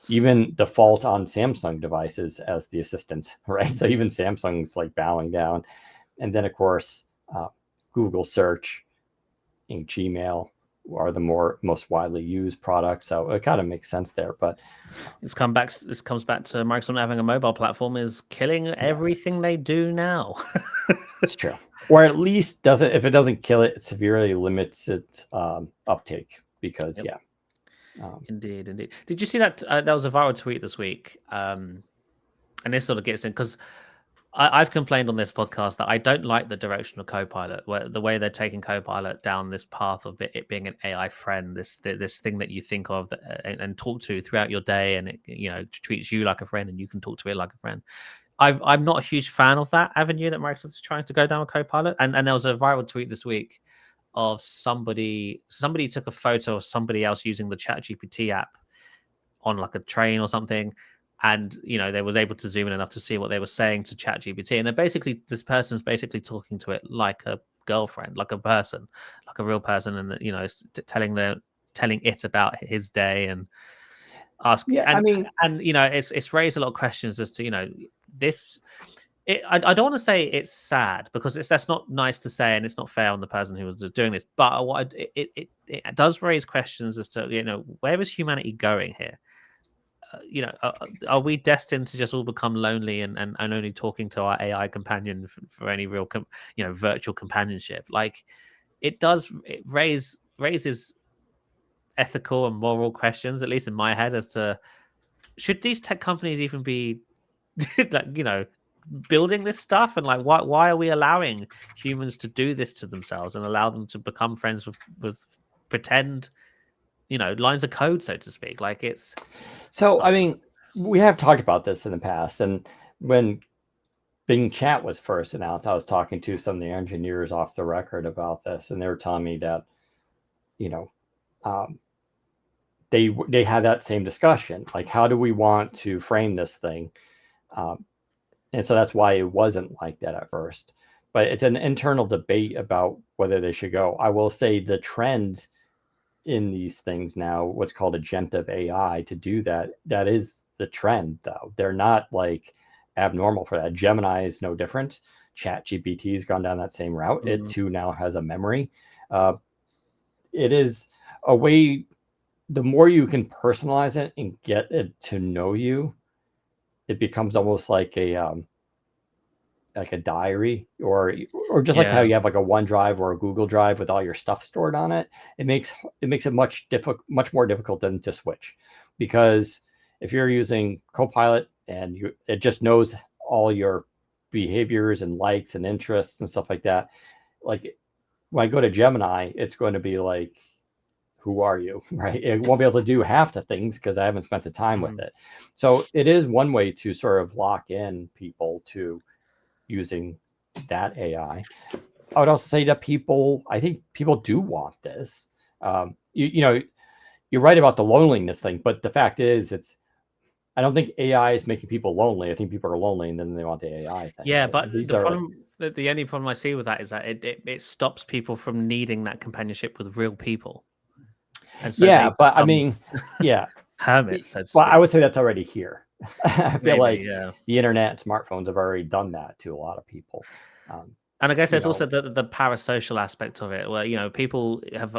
even default on Samsung devices as the assistant, right? So even Samsung's like bowing down. And then, of course, Google search and Gmail are the most widely used products. So it kind of makes sense there. But This comes back to Microsoft not having a mobile platform is killing everything they do now. it's true. Or at least if it doesn't kill it, it severely limits its uptake because, Yep. Indeed. Did you see that? That was a viral tweet this week. And this sort of gets in because I've complained on this podcast that I don't like the direction of Copilot, where the way they're taking Copilot down this path of it being an AI friend, this thing that you think of and talk to throughout your day, and it treats you like a friend, and you can talk to it like a friend. I'm not a huge fan of that avenue that Microsoft is trying to go down with Copilot. And there was a viral tweet this week of somebody took a photo of somebody else using the ChatGPT app on like a train or something, and they was able to zoom in enough to see what they were saying to ChatGPT, and this person's basically talking to it like a girlfriend, like a person, like a real person, and telling it about his day and I mean, it's raised a lot of questions as to this. I don't want to say it's sad because that's not nice to say, and it's not fair on the person who was doing this. But it does raise questions as to where is humanity going here? Are we destined to just all become lonely and only talking to our AI companion for any real virtual companionship? Like it raises ethical and moral questions, at least in my head, as to should these tech companies even be like building this stuff, and like why are we allowing humans to do this to themselves and allow them to become friends with pretend lines of code, so to speak? Like it's so I mean, we have talked about this in the past, and when Bing Chat was first announced, I was talking to some of the engineers off the record about this, and they were telling me that um, they had that same discussion, like how do we want to frame this thing, and so that's why it wasn't like that at first. But it's an internal debate about whether they should go. I will say the trend in these things now, what's called agentive AI, to do that is the trend, though. They're not like abnormal for that. Gemini is no different. Chat GPT has gone down that same route. It too now has a memory. It is a way, the more you can personalize it and get it to know you, it becomes almost like a diary, or just like how you have like a OneDrive or a Google Drive with all your stuff stored on it. It makes it much more difficult than to switch, because if you're using Copilot and it just knows all your behaviors and likes and interests and stuff like that, like when I go to Gemini, it's going to be like, who are you, right? It won't be able to do half the things because I haven't spent the time with it. So it is one way to sort of lock in people to using that AI. I would also say that I think people do want this. You're right about the loneliness thing, but the fact is, I don't think AI is making people lonely. I think people are lonely and then they want the AI thing. Yeah, but the only problem I see with that is that it stops people from needing that companionship with real people. And so but I mean, hermits. Well, I would say that's already here. I feel like the internet and smartphones have already done that to a lot of people. And I guess there's also the parasocial aspect of it, where people have,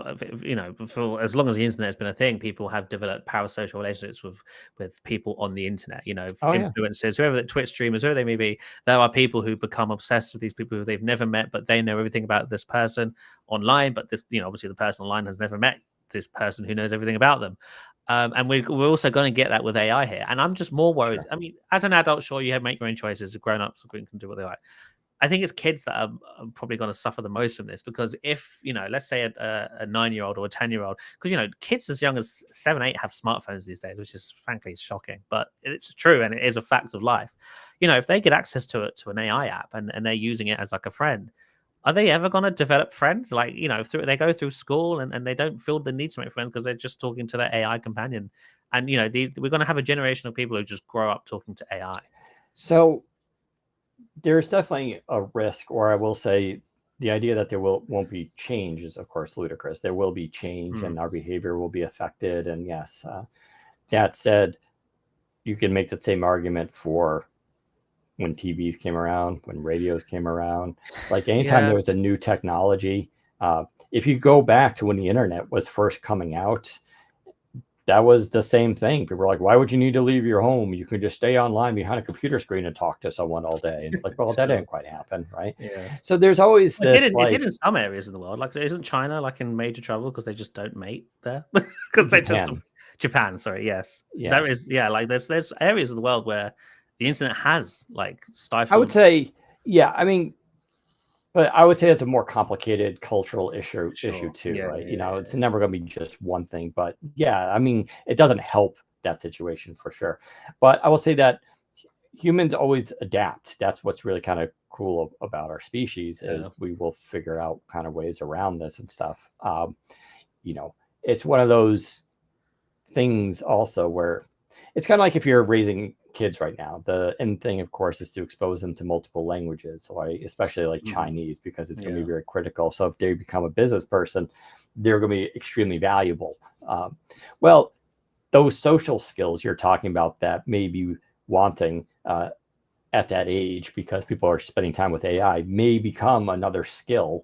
for as long as the internet has been a thing, people have developed parasocial relationships with people on the internet. Influencers, whoever the Twitch streamers, whoever they may be. There are people who become obsessed with these people who they've never met, but they know everything about this person online. But this, obviously, the person online has never met this person who knows everything about them. And we're also going to get that with AI here. And I'm just more worried. Sure. I mean, as an adult, sure, you make your own choices. Grown-ups can do what they like. I think it's kids that are probably going to suffer the most from this, because if, let's say a 9-year-old or a 10-year-old, because, kids as young as 7, 8 have smartphones these days, which is frankly shocking, but it's true. And it is a fact of life. If they get access to an AI app and they're using it as like a friend, are they ever going to develop friends? Like, they go through school and they don't feel the need to make friends because they're just talking to their AI companion. And, we're going to have a generation of people who just grow up talking to AI. So there's definitely a risk, or I will say the idea that there won't be change is, of course, ludicrous. There will be change and our behavior will be affected. And yes, that said, you can make the same argument for when TVs came around, when radios came around. Like anytime there was a new technology, if you go back to when the internet was first coming out, that was the same thing. People were like, why would you need to leave your home? You could just stay online behind a computer screen and talk to someone all day. And it's like, well, that didn't quite happen, right? Yeah. So there's always this. It did in some areas of the world. Like, isn't China like in major trouble because they just don't mate there? Because they just Japan. Sorry, yes. Yeah. Like there's areas of the world where the internet has like stifled. I would say, yeah. I mean, but I would say it's a more complicated cultural issue too, right? It's never going to be just one thing. But yeah, I mean, it doesn't help that situation for sure. But I will say that humans always adapt. That's what's really kind of cool about our species is we will figure out kind of ways around this and stuff. It's one of those things also where it's kind of like if you're raising kids right now, the end thing, of course, is to expose them to multiple languages, like especially like Chinese, because it's going to be very critical. So if they become a business person, they're going to be extremely valuable. Well, those social skills you're talking about that may be wanting at that age, because people are spending time with AI, may become another skill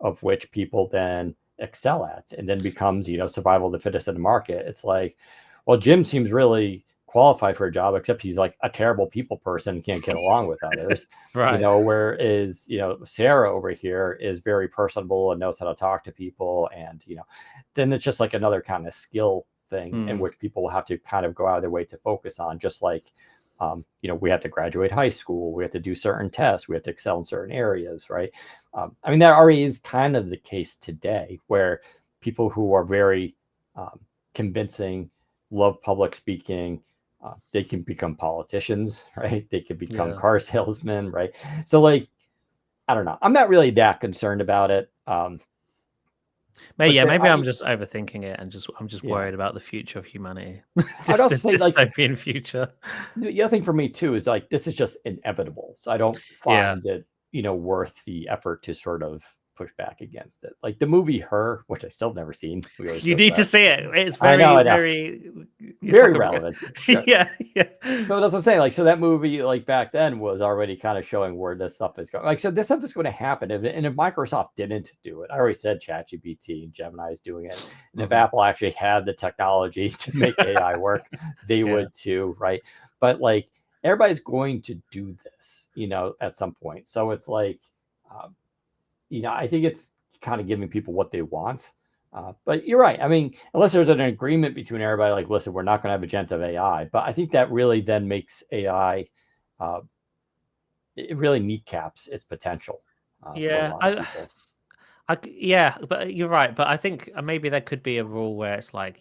of which people then excel at, and then becomes, survival of the fittest in the market. It's like, well, Jim seems really qualified for a job, except he's like a terrible people person, can't get along with others. Right. Whereas, Sarah over here is very personable and knows how to talk to people. And, then it's just like another kind of skill thing in which people will have to kind of go out of their way to focus on, just like, we have to graduate high school, we have to do certain tests, we have to excel in certain areas, right? I mean, that already is kind of the case today, where people who are very convincing, love public speaking, they can become politicians, right? They could become car salesmen, right? So like, I don't know. I'm not really that concerned about it. Maybe I'm just overthinking it, and I'm just worried about the future of humanity. I'd also say dystopian future. The other thing for me too is like, this is just inevitable. So I don't find it, worth the effort to sort of push back against it. Like the movie Her, which I still have never seen. You need to see it. It's very relevant. Sure. Yeah. So that's what I'm saying. Like, so that movie, like back then, was already kind of showing where this stuff is going. Like, so this stuff is going to happen. And if Microsoft didn't do it, I already said ChatGPT and Gemini is doing it. And if Apple actually had the technology to make AI work, they would too, right? But like, everybody's going to do this, at some point. So it's like, I think it's kind of giving people what they want. But you're right. I mean, unless there's an agreement between everybody, like, listen, we're not going to have agentive AI. But I think that really then makes AI, it really kneecaps its potential. But you're right. But I think maybe there could be a rule where it's like,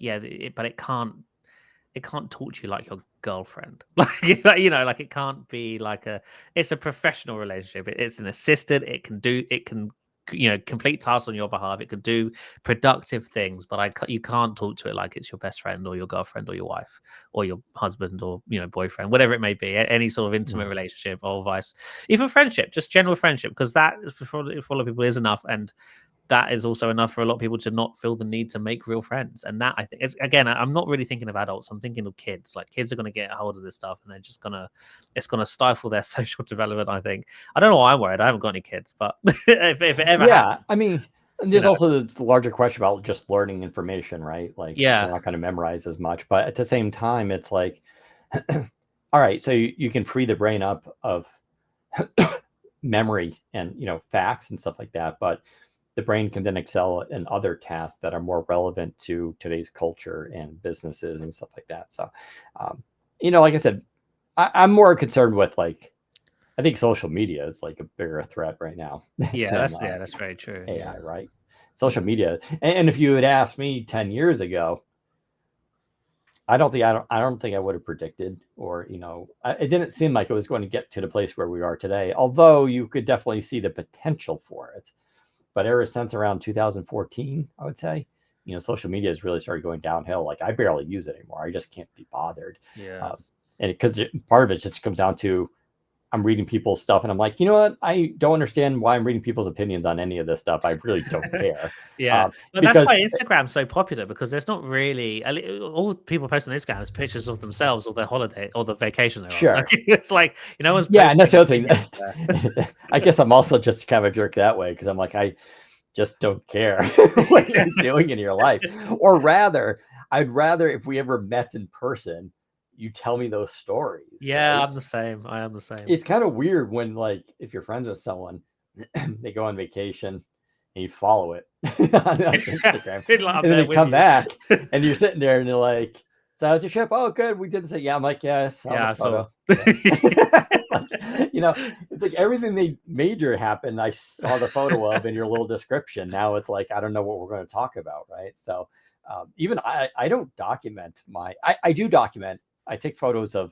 but it can't talk to you like your girlfriend. Like it can't be like it's a professional relationship. It's an assistant. It can complete tasks on your behalf. It can do productive things, but you can't talk to it like it's your best friend or your girlfriend or your wife or your husband or boyfriend, whatever it may be, any sort of intimate relationship or even friendship, just general friendship, because that for a lot of people is enough. And that is also enough for a lot of people to not feel the need to make real friends. And that, I think, again, I'm not really thinking of adults. I'm thinking of kids. Like, kids are going to get a hold of this stuff, and it's going to stifle their social development, I think. I don't know why I'm worried. I haven't got any kids, but if it ever happens, I mean, there's also the larger question about just learning information, right? Like, you're not going to memorize as much, but at the same time, it's like, all right, so you can free the brain up of memory and, facts and stuff like that, but the brain can then excel in other tasks that are more relevant to today's culture and businesses and stuff like that. So, like I said, I'm more concerned with like I think social media is like a bigger threat right now than That's very true. AI, right? Social media, and if you had asked me 10 years ago, I don't think I would have predicted, or it didn't seem like it was going to get to the place where we are today. Although you could definitely see the potential for it, but ever since around 2014, I would say, social media has really started going downhill. Like I barely use it anymore. I just can't be bothered. Yeah. And because part of it just comes down to I'm reading people's stuff and I'm like, you know what? I don't understand why I'm reading people's opinions on any of this stuff. I really don't care. But because that's why Instagram's so popular, because there's not really all people post on Instagram is pictures of themselves or their holiday or the vacation they're sure. on. Like, it's like and that's the other thing. I guess I'm also just kind of a jerk that way, because I'm like, I just don't care what you're doing in your life. Or rather, I'd rather if we ever met in person, you tell me those stories. Yeah, right? I'm the same. I am the same. It's kind of weird when, like, if you're friends with someone, they go on vacation and you follow it on Instagram, and then they come back and you're sitting there and they're like, "So how's your trip?" "Oh, good. We did this." "Yeah." I'm like, "Yes." Yeah, I saw. It's like everything they major happened, I saw the photo of in your little description. Now it's like I don't know what we're going to talk about, right? So even I don't document I do document. I take photos of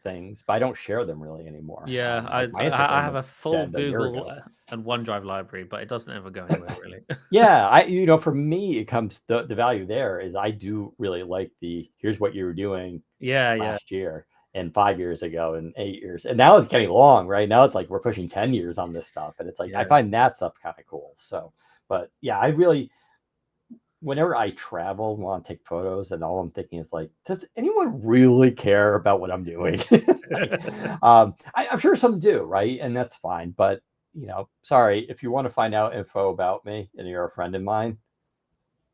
things, but I don't share them really anymore. Yeah, I have a full Google and OneDrive library, but it doesn't ever go anywhere really. Yeah, for me, it comes the value there is I do really like here's what you were doing last year and 5 years ago and 8 years, and now it's getting long. Right now it's like we're pushing 10 years on this stuff, and it's like I find that stuff kind of cool. So, but yeah, I really, whenever I travel, want to take photos, and all I'm thinking is like, does anyone really care about what I'm doing? I'm sure some do, right? And that's fine. But sorry, if you want to find out info about me and you're a friend of mine,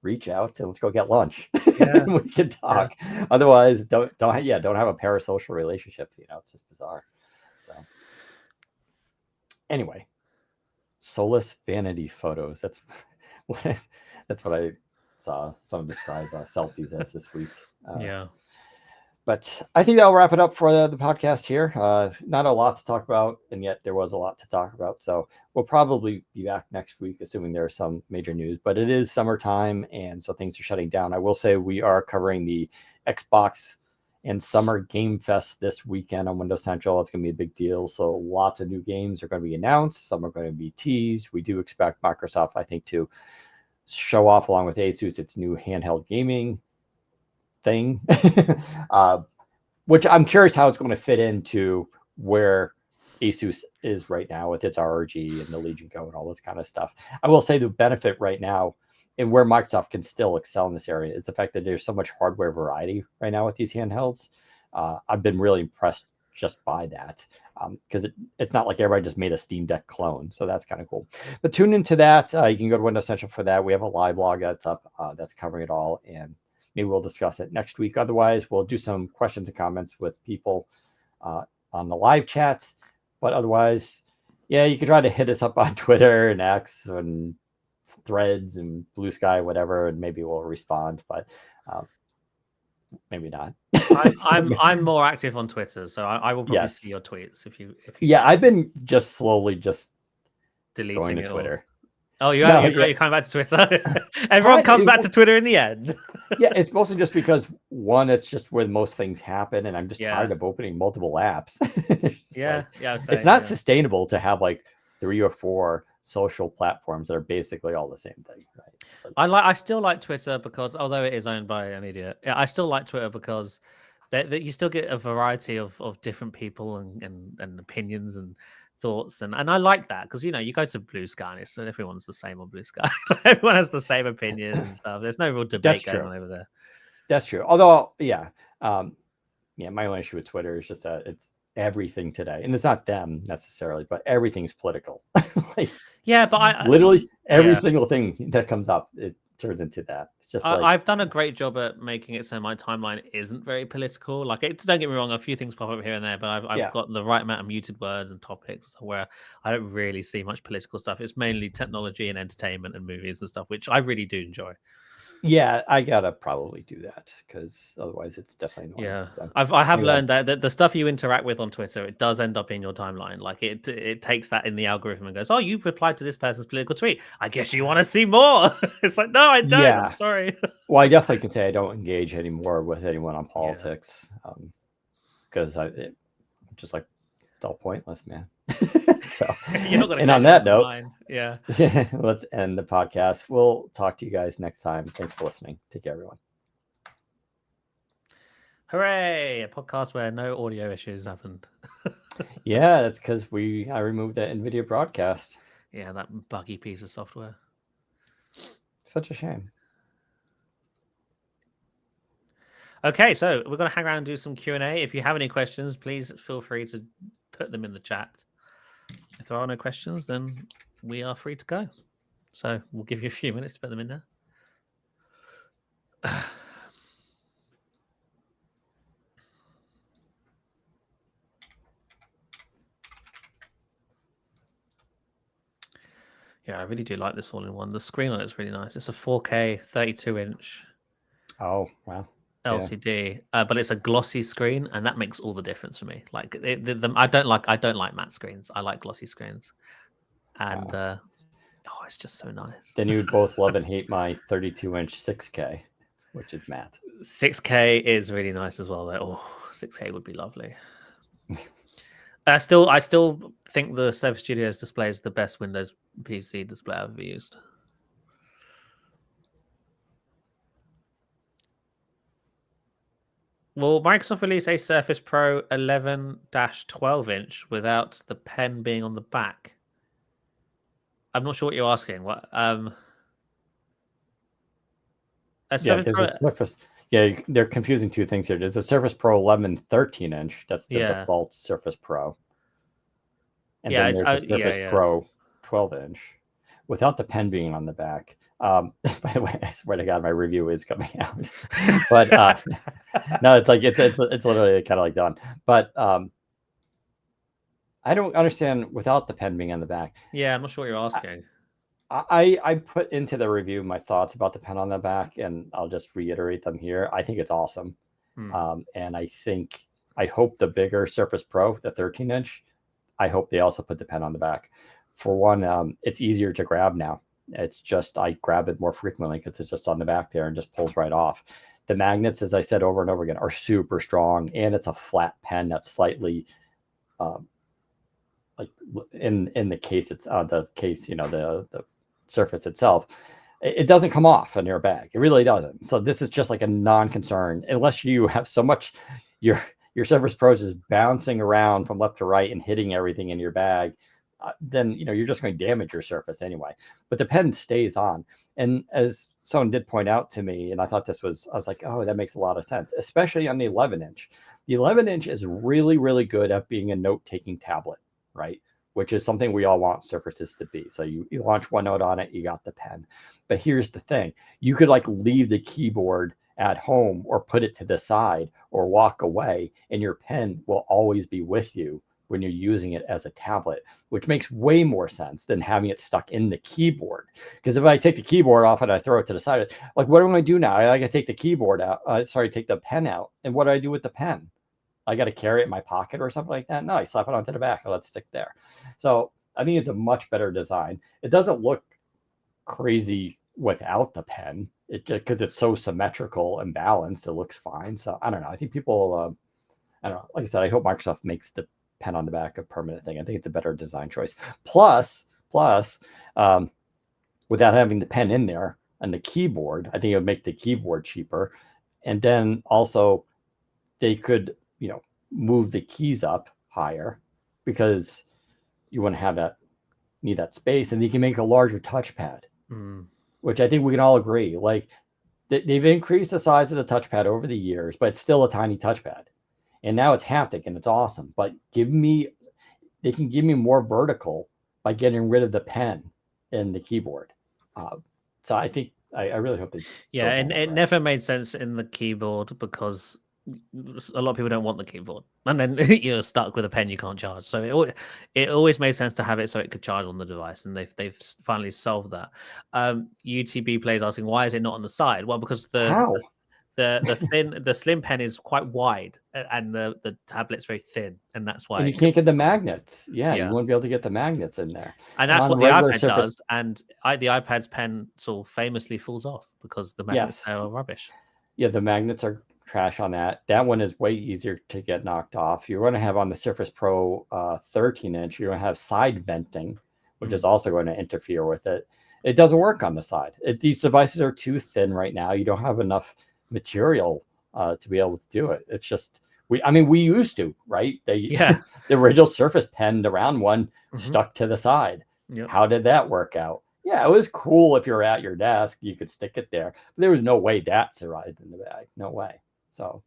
reach out and let's go get lunch. We can talk. Otherwise, don't have a parasocial relationship. It's just bizarre. So anyway, soulless vanity photos. That's what I saw someone describe selfies as this week. But I think that'll wrap it up for the podcast here. Not a lot to talk about, and yet there was a lot to talk about. So we'll probably be back next week, assuming there's some major news. But it is summertime, and so things are shutting down. I will say we are covering the Xbox and Summer Game Fest this weekend on Windows Central. It's going to be a big deal. So lots of new games are going to be announced. Some are going to be teased. We do expect Microsoft, I think, to show off along with Asus its new handheld gaming thing, which I'm curious how it's going to fit into where Asus is right now with its ROG and the Legion Go and all this kind of stuff. I will say the benefit right now and where Microsoft can still excel in this area is the fact that there's so much hardware variety right now with these handhelds. I've been really impressed just by that, because it's not like everybody just made a Steam Deck clone. So that's kind of cool. But tune into that. You can go to Windows Central for that. We have a live blog that's up that's covering it all, and maybe we'll discuss it next week. Otherwise, we'll do some questions and comments with people on the live chats. But otherwise, you can try to hit us up on Twitter and X and Threads and Blue Sky, whatever, and maybe we'll respond. But maybe not. I'm more active on Twitter, so I will probably see your tweets if you I've been just slowly deleting going to Twitter. Oh, you're coming back to Twitter. Everyone comes back to Twitter in the end. It's mostly just because, one, it's just where most things happen, and I'm just tired of opening multiple apps. It's not sustainable to have like 3 or 4 social platforms that are basically all the same thing, right? I still like Twitter because, although it is owned by an idiot, I still like Twitter because that you still get a variety of different people and opinions and thoughts, and I like that because you go to Blue Sky and everyone's the same on Blue Sky. Everyone has the same opinion and stuff. There's no real debate going on over there. That's true. Although, my only issue with Twitter is just that it's everything today, and it's not them necessarily, but everything's political. But I literally every single thing that comes up, it turns into that. It's just I've done a great job at making it so my timeline isn't very political. Like, don't get me wrong, a few things pop up here and there, but I've got the right amount of muted words and topics where I don't really see much political stuff. It's mainly technology and entertainment and movies and stuff, which I really do enjoy. Yeah, I gotta probably do that because otherwise it's definitely annoying. Yeah, So I have maybe I'll- learned that the stuff you interact with on Twitter, it does end up in your timeline. Like it takes that in the algorithm and goes, "Oh, you've replied to this person's political tweet. I guess you want to see more." It's like, no, I don't. I'm yeah. sorry. Well, I definitely can say I don't engage anymore with anyone on Yeah. politics because I'm just like it's all pointless, man. So, You're not going to and change on that anyone's note, mind. Yeah. let's end the podcast. We'll talk to you guys next time. Thanks for listening. Take care, everyone. Hooray! A podcast where no audio issues happened. Yeah, that's because I removed that NVIDIA broadcast. Yeah, that buggy piece of software. Such a shame. Okay, so we're going to hang around and do some Q&A. If you have any questions, please feel free to put them in the chat. If there are no questions, then we are free to go. So we'll give you a few minutes to put them in there. Yeah, I really do like this all-in-one. The screen on it is really nice. It's a 4K 32-inch Oh, wow. LCD, but it's a glossy screen, and that makes all the difference for me. Like, I don't like matte screens. I like glossy screens, and oh, it's just so nice. Then you would both love and hate my 32-inch 6K, which is matte. 6K is really nice as well, though. Oh, 6K would be lovely. I still think the Surface Studios display is the best Windows PC display I've ever used. Will Microsoft release a Surface Pro 11-12-inch without the pen being on the back? I'm not sure what you're asking. What? A Yeah, Surface there's Pro. a Surface. Yeah, they're confusing two things here. There's a Surface Pro 11 13-inch. That's the Yeah. default Surface Pro. And Yeah, then there's a Surface yeah. Pro 12-inch without the pen being on the back. By the way, I swear to God, my review is coming out. But no, it's like it's literally kind of like done. But I don't understand without the pen being on the back. Yeah, I'm not sure what you're asking. I put into the review my thoughts about the pen on the back, and I'll just reiterate them here. I think it's awesome. And I hope the bigger Surface Pro, the 13-inch, I hope they also put the pen on the back. For one, it's easier to grab now. It's just I grab it more frequently because it's just on the back there and just pulls right off. The magnets, as I said over and over again, are super strong, and it's a flat pen that's slightly like in the case, it's the case, the surface itself, it doesn't come off in your bag. It really doesn't. So this is just like a non-concern unless you have so much your Surface Pro is just bouncing around from left to right and hitting everything in your bag. Then you're just going to damage your Surface anyway. But the pen stays on, and as someone did point out to me, and I was like, oh, that makes a lot of sense, especially on the 11-inch. The 11-inch is really, really good at being a note-taking tablet, right? Which is something we all want Surfaces to be. So you launch OneNote on it, you got the pen. But here's the thing. You could like leave the keyboard at home or put it to the side or walk away, and your pen will always be with you when you're using it as a tablet, which makes way more sense than having it stuck in the keyboard. Because if I take the keyboard off and I throw it to the side, like, what am I going to do now? I got to take the keyboard out. Take the pen out. And what do I do with the pen? I got to carry it in my pocket or something like that. No, I slap it onto the back and let it stick there. So I think it's a much better design. It doesn't look crazy without the pen because it's so symmetrical and balanced. It looks fine. So I don't know. I think people, I don't know. Like I said, I hope Microsoft makes the pen on the back a permanent thing. I think it's a better design choice. Plus, without having the pen in there and the keyboard, I think it would make the keyboard cheaper. And then also they could, move the keys up higher because you wouldn't have need that space, and you can make a larger touchpad, which I think we can all agree. Like they've increased the size of the touchpad over the years, but it's still a tiny touchpad, and now it's haptic and it's awesome. But they can give me more vertical by getting rid of the pen and the keyboard. So I think I really hope they. Yeah, and it never made sense in the keyboard because a lot of people don't want the keyboard, and then you're stuck with a pen you can't charge. So it always made sense to have it so it could charge on the device, and they've finally solved that. UTB plays asking, why is it not on the side? Well, because How? the slim pen is quite wide, and the tablet's very thin, and that's why And you it can't get the couldn't. magnets. Yeah, you Yeah, won't be able to get the magnets in there. and And that's on what the regular iPad Surface, does. And the iPad's pen sort of famously falls off because the magnets yes. are rubbish. Yeah, the magnets are trash on that. That one is way easier to get knocked off. You're going to have on the Surface Pro 13-inch, you're going to have side venting, which is also going to interfere with it. It doesn't work on the side. These devices are too thin right now. You don't have enough material to be able to do it. It's just, we used to, right? Yeah. The original Surface Pen, the round one, stuck to the side. Yep. How did that work out? Yeah, it was cool if you're at your desk, you could stick it there. But there was no way that survived in the bag. No way. So,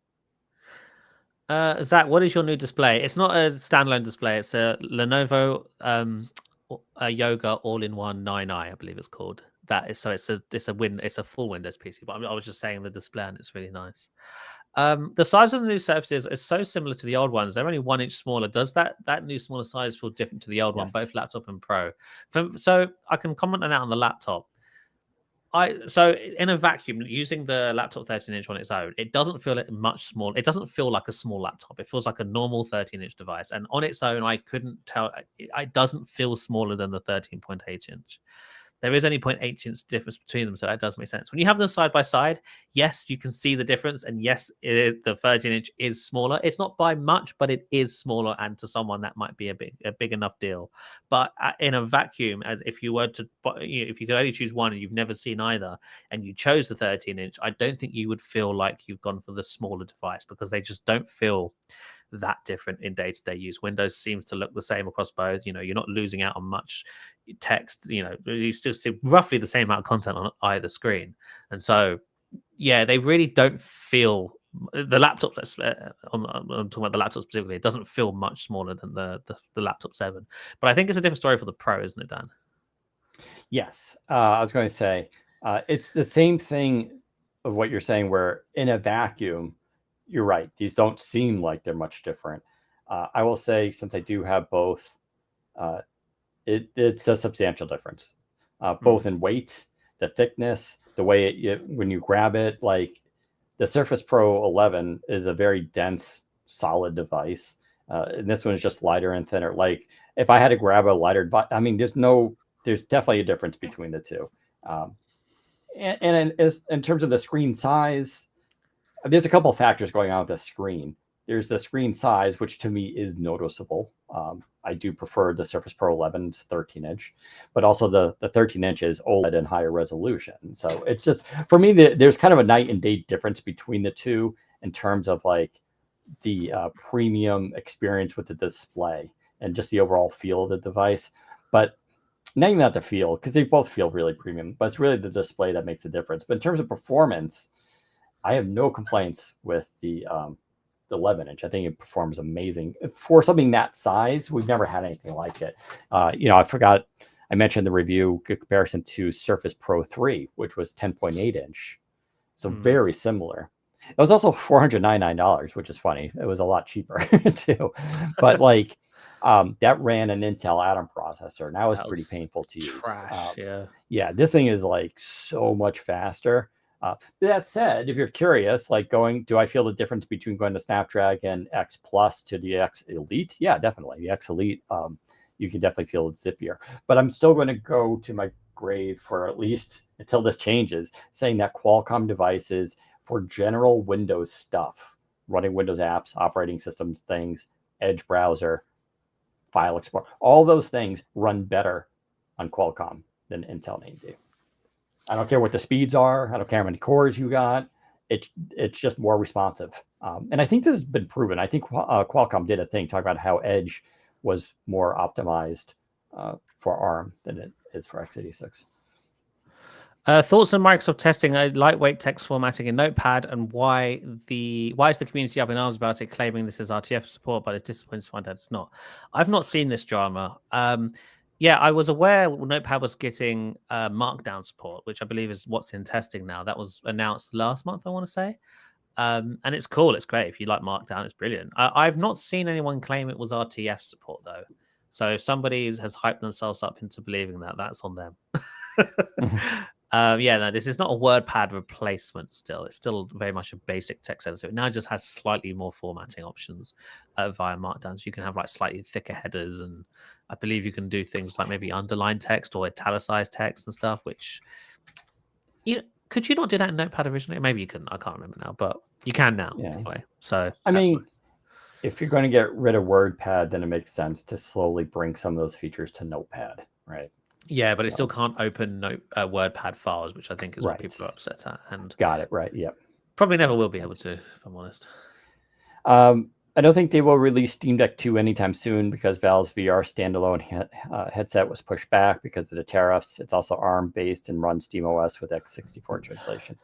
Zach, what is your new display? It's not a standalone display. It's a Lenovo a Yoga All-in-One 9i, I believe it's called. That is so. It's a full Windows PC. But I was just saying the display, and it's really nice. The size of the new surfaces is so similar to the old ones. They're only 1 inch smaller. Does that new smaller size feel different to the old one, both laptop and Pro? So I can comment on that on the laptop. So in a vacuum, using the laptop 13-inch on its own, it doesn't feel much small. It doesn't feel like a small laptop. It feels like a normal 13-inch device. And on its own, I couldn't tell. It doesn't feel smaller than the 13.8-inch. There is only 0.8-inch difference between them, so that does make sense. When you have them side by side, yes, you can see the difference, and yes, the 13-inch is smaller. It's not by much, but it is smaller, and to someone that might be a big enough deal. But in a vacuum, as if you were to, if you could only choose one and you've never seen either, and you chose the 13-inch, I don't think you would feel like you've gone for the smaller device because they just don't feel that different in day-to-day use. Windows seems to look the same across both. You're not losing out on much text. You still see roughly the same amount of content on either screen. And so, yeah, they really don't feel the laptop. I'm talking about the laptop specifically. It doesn't feel much smaller than the laptop 7. But I think it's a different story for the Pro, isn't it, Dan? Yes, I was going to say it's the same thing of what you're saying. Where in a vacuum, you're right. These don't seem like they're much different. I will say, since I do have both, it's a substantial difference, both in weight, the thickness, the way when you grab it. Like the Surface Pro 11 is a very dense, solid device, and this one is just lighter and thinner. Like if I had to grab a lighter device, there's definitely a difference between the two. And in terms of the screen size, there's a couple of factors going on with the screen. There's the screen size, which to me is noticeable. I do prefer the Surface Pro 11's 13-inch, but also the 13-inch is OLED and higher resolution. So it's just, for me, there's kind of a night and day difference between the two in terms of like the premium experience with the display and just the overall feel of the device. But not even that the feel, because they both feel really premium, but it's really the display that makes the difference. But in terms of performance, I have no complaints with the 11-inch. I think it performs amazing for something that size. We've never had anything like it. I forgot I mentioned the review comparison to Surface Pro 3, which was 10.8-inch, so very similar. It was also $499, which is funny. It was a lot cheaper too, but like that ran an Intel Atom processor, and that was pretty painful to use. Trash, yeah. This thing is like so much faster. That said, if you're curious, like do I feel the difference between going to Snapdragon X Plus to the X Elite? Yeah, definitely. The X Elite, you can definitely feel it's zippier. But I'm still going to go to my grave for at least until this changes, saying that Qualcomm devices for general Windows stuff, running Windows apps, operating systems things, Edge browser, File Explorer, all those things run better on Qualcomm than Intel and AMD. I don't care what the speeds are. I don't care how many cores you got. It's just more responsive. And I think this has been proven. I think Qualcomm did a thing talking about how Edge was more optimized for ARM than it is for x86. Thoughts on Microsoft testing a lightweight text formatting in Notepad, and why is the community up in arms about it, claiming this is RTF support, but it's disappointing to find out it's not. I've not seen this drama. Yeah, I was aware Notepad was getting Markdown support, which I believe is what's in testing now. That was announced last month, I want to say. And it's cool. It's great. If you like Markdown, it's brilliant. I've not seen anyone claim it was RTF support though. So if somebody has hyped themselves up into believing that, that's on them. Yeah, no, this is not a WordPad replacement still. It's still very much a basic text editor. It now just has slightly more formatting options via Markdown. So you can have like slightly thicker headers, and I believe you can do things like maybe underline text or italicized text and stuff, which, could you not do that in Notepad originally? Maybe you couldn't. I can't remember now, but you can now. Yeah. Anyway, so I mean, nice. if you're going to get rid of WordPad, then it makes sense to slowly bring some of those features to Notepad, right? Yeah, but it still can't open WordPad files, which I think is what people are upset at. And got it right. Yep. Probably never will be able to, if I'm honest. I don't think they will release Steam Deck 2 anytime soon because Valve's VR standalone headset was pushed back because of the tariffs. It's also ARM-based and runs SteamOS with x64 translation.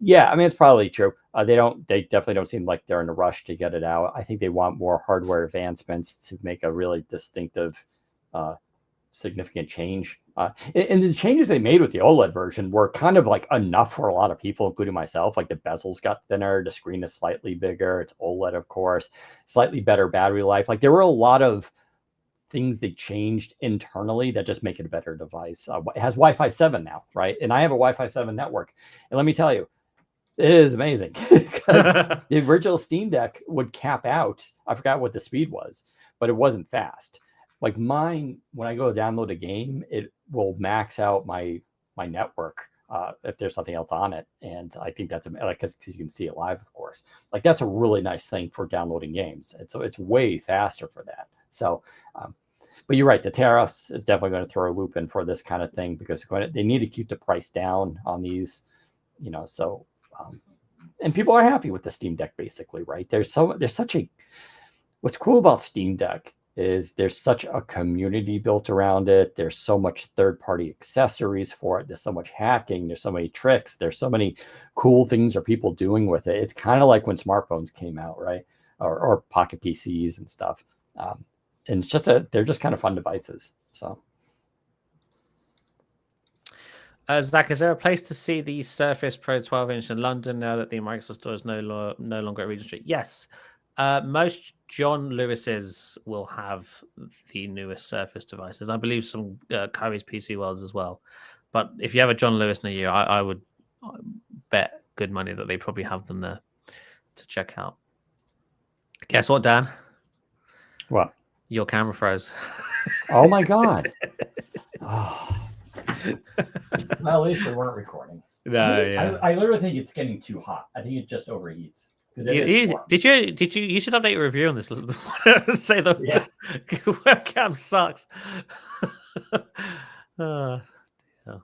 Yeah, I mean, it's probably true. They definitely don't seem like they're in a rush to get it out. I think they want more hardware advancements to make a really distinctive, significant change. And the changes they made with the OLED version were kind of like enough for a lot of people, including myself. Like the bezels got thinner, the screen is slightly bigger, it's OLED, of course, slightly better battery life. Like there were a lot of things they changed internally that just make it a better device. It has Wi-Fi 7 now, right? And I have a Wi-Fi 7 network. And let me tell you, it is amazing because the original Steam Deck would cap out. I forgot what the speed was, but it wasn't fast. Like mine, when I go download a game, it will max out my network if there's something else on it. And I think that's like because you can see it live, of course. Like that's a really nice thing for downloading games. And so it's way faster for that. So, but you're right. The tariffs is definitely going to throw a loop in for this kind of thing because they need to keep the price down on these, so. And people are happy with the Steam Deck, basically, right? What's cool about Steam Deck is there's such a community built around it. There's so much third-party accessories for it. There's so much hacking. There's so many tricks. There's so many cool things are people doing with it. It's kind of like when smartphones came out, right? Or pocket PCs and stuff. And they're just kind of fun devices. So. Zach, is there a place to see the Surface Pro 12-inch in London now that the Microsoft Store is no longer at Regent Street? Yes. Most John Lewis's will have the newest Surface devices. I believe some Curry's PC Worlds as well. But if you have a John Lewis near you, I would bet good money that they probably have them there to check out. Guess what, Dan? What? Your camera froze. Oh, my God. Oh. Well, at least we weren't recording. No, yeah. I literally think it's getting too hot. I think it just overheats. Did you? You should update your review on this. Say the webcam sucks. Plug it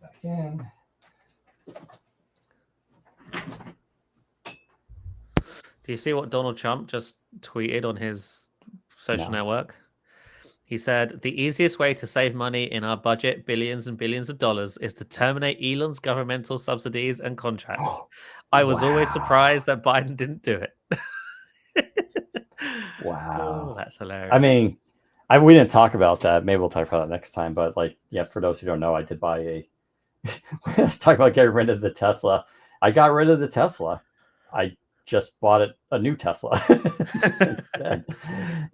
back in. Do you see what Donald Trump just tweeted on his social network? He said, the easiest way to save money in our budget, billions and billions of dollars, is to terminate Elon's governmental subsidies and contracts. I was always surprised that Biden didn't do it. Wow. Oh, that's hilarious. I mean, we didn't talk about that. Maybe we'll talk about that next time. But for those who don't know, I did buy let's talk about getting rid of the Tesla. I got rid of the Tesla. I just bought a new Tesla instead.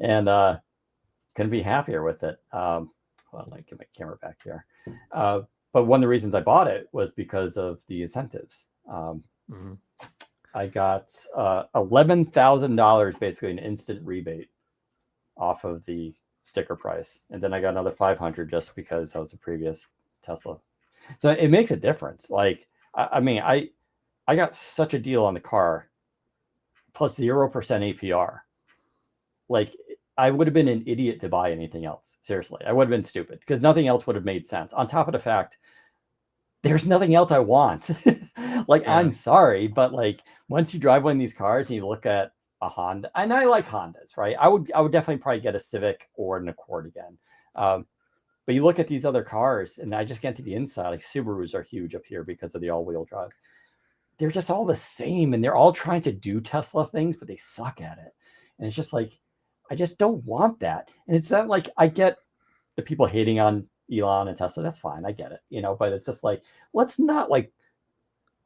And, couldn't be happier with it. Well, let me get my camera back here. But one of the reasons I bought it was because of the incentives. I got $11,000 basically an instant rebate off of the sticker price, and then I got another $500 just because I was a previous Tesla. So it makes a difference. Like, I mean, I got such a deal on the car, plus 0% APR. Like, I would have been an idiot to buy anything else. Seriously, I would have been stupid because nothing else would have made sense. On top of the fact, there's nothing else I want. I'm sorry, but like once you drive one of these cars and you look at a Honda, and I like Hondas, right? I would definitely probably get a Civic or an Accord again. But you look at these other cars, and I just get to the inside. Like Subarus are huge up here because of the all-wheel drive. They're just all the same, and they're all trying to do Tesla things, but they suck at it. And it's just like, I just don't want that. And it's not like I get the people hating on Elon and Tesla. That's fine. I get it, but it's just like, let's not like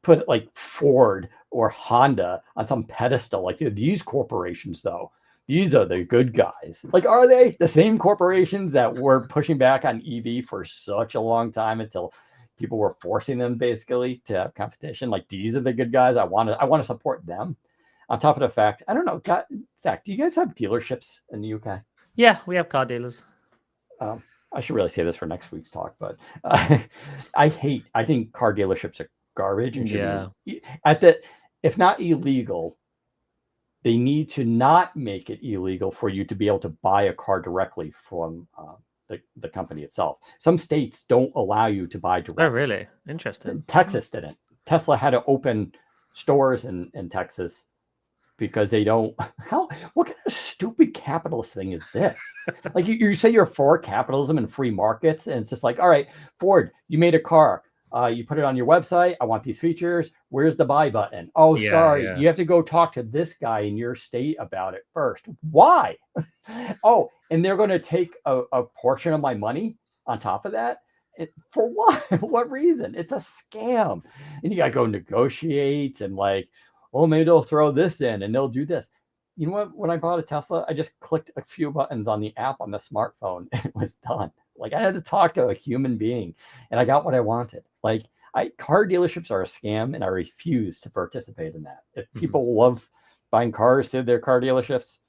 put like Ford or Honda on some pedestal. Like, these corporations, though, these are the good guys. Like, are they the same corporations that were pushing back on EV for such a long time until people were forcing them basically to have competition? Like, these are the good guys. I want to support them. On top of the fact, I don't know, Zach, do you guys have dealerships in the UK? Yeah, we have car dealers. I should really say this for next week's talk, but I think car dealerships are garbage and should be if not illegal, they need to not make it illegal for you to be able to buy a car directly from the company itself. Some states don't allow you to buy directly. Oh, really? Interesting. Texas didn't. Tesla had to open stores in Texas because they don't. What kind of stupid capitalist thing is this? Like, you say you're for capitalism and free markets, and it's just like, all right, Ford, you made a car. You put it on your website. I want these features. Where's the buy button? Oh, sorry. Yeah. You have to go talk to this guy in your state about it first. Why? Oh, and they're going to take a portion of my money on top of that? For what? What reason? It's a scam. And you got to go negotiate and like, oh, maybe they'll throw this in and they'll do this. You know what? When I bought a Tesla, I just clicked a few buttons on the app on the smartphone and it was done. Like, I had to talk to a human being and I got what I wanted. Like, car dealerships are a scam and I refuse to participate in that. If people love buying cars through their car dealerships,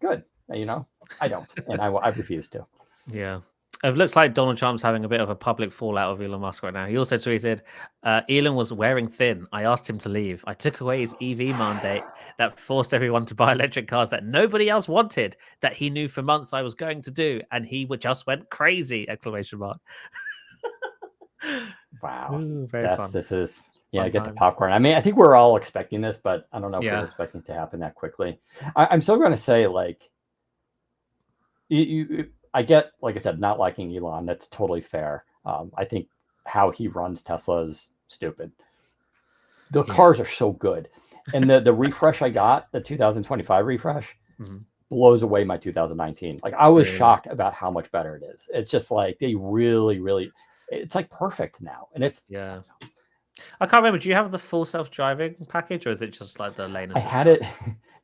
good. You know, I don't, and I refuse to. Yeah. It looks like Donald Trump's having a bit of a public fallout with Elon Musk right now. He also tweeted, Elon was wearing thin. I asked him to leave. I took away his EV mandate that forced everyone to buy electric cars that nobody else wanted, that he knew for months I was going to do. And he just went crazy, ! Wow. Ooh, very fun. This is, yeah, get the popcorn. I mean, I think we're all expecting this, but I don't know if we're expecting it to happen that quickly. I'm still going to say, like, I get, like I said, not liking Elon. That's totally fair. I think how he runs Tesla is stupid. The cars are so good. And the refresh I got, the 2025 refresh, blows away my 2019. Like, I was shocked about how much better it is. It's just like they really, it's like perfect now. And it's, I can't remember. Do you have the full self-driving package or is it just like the lane assist? I had it.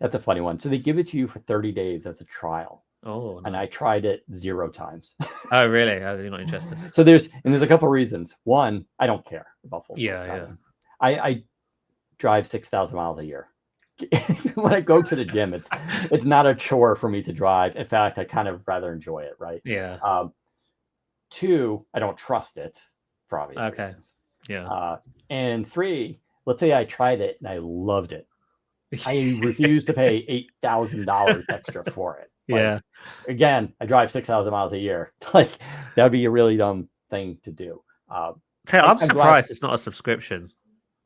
That's a funny one. So they give it to you for 30 days as a trial. Oh, nice. And I tried it 0 times. Oh, really? Oh, you're not interested? So there's a couple of reasons. One, I don't care about full self-driving. I drive 6,000 miles a year. When I go to the gym, it's not a chore for me to drive. In fact, I kind of rather enjoy it, right? Yeah. 2, I don't trust it for obvious reasons. Yeah. And 3, let's say I tried it and I loved it. I refuse to pay $8,000 extra for it. Like, again, I drive 6,000 miles a year. Like, that would be a really dumb thing to do. I'm surprised it's not a subscription.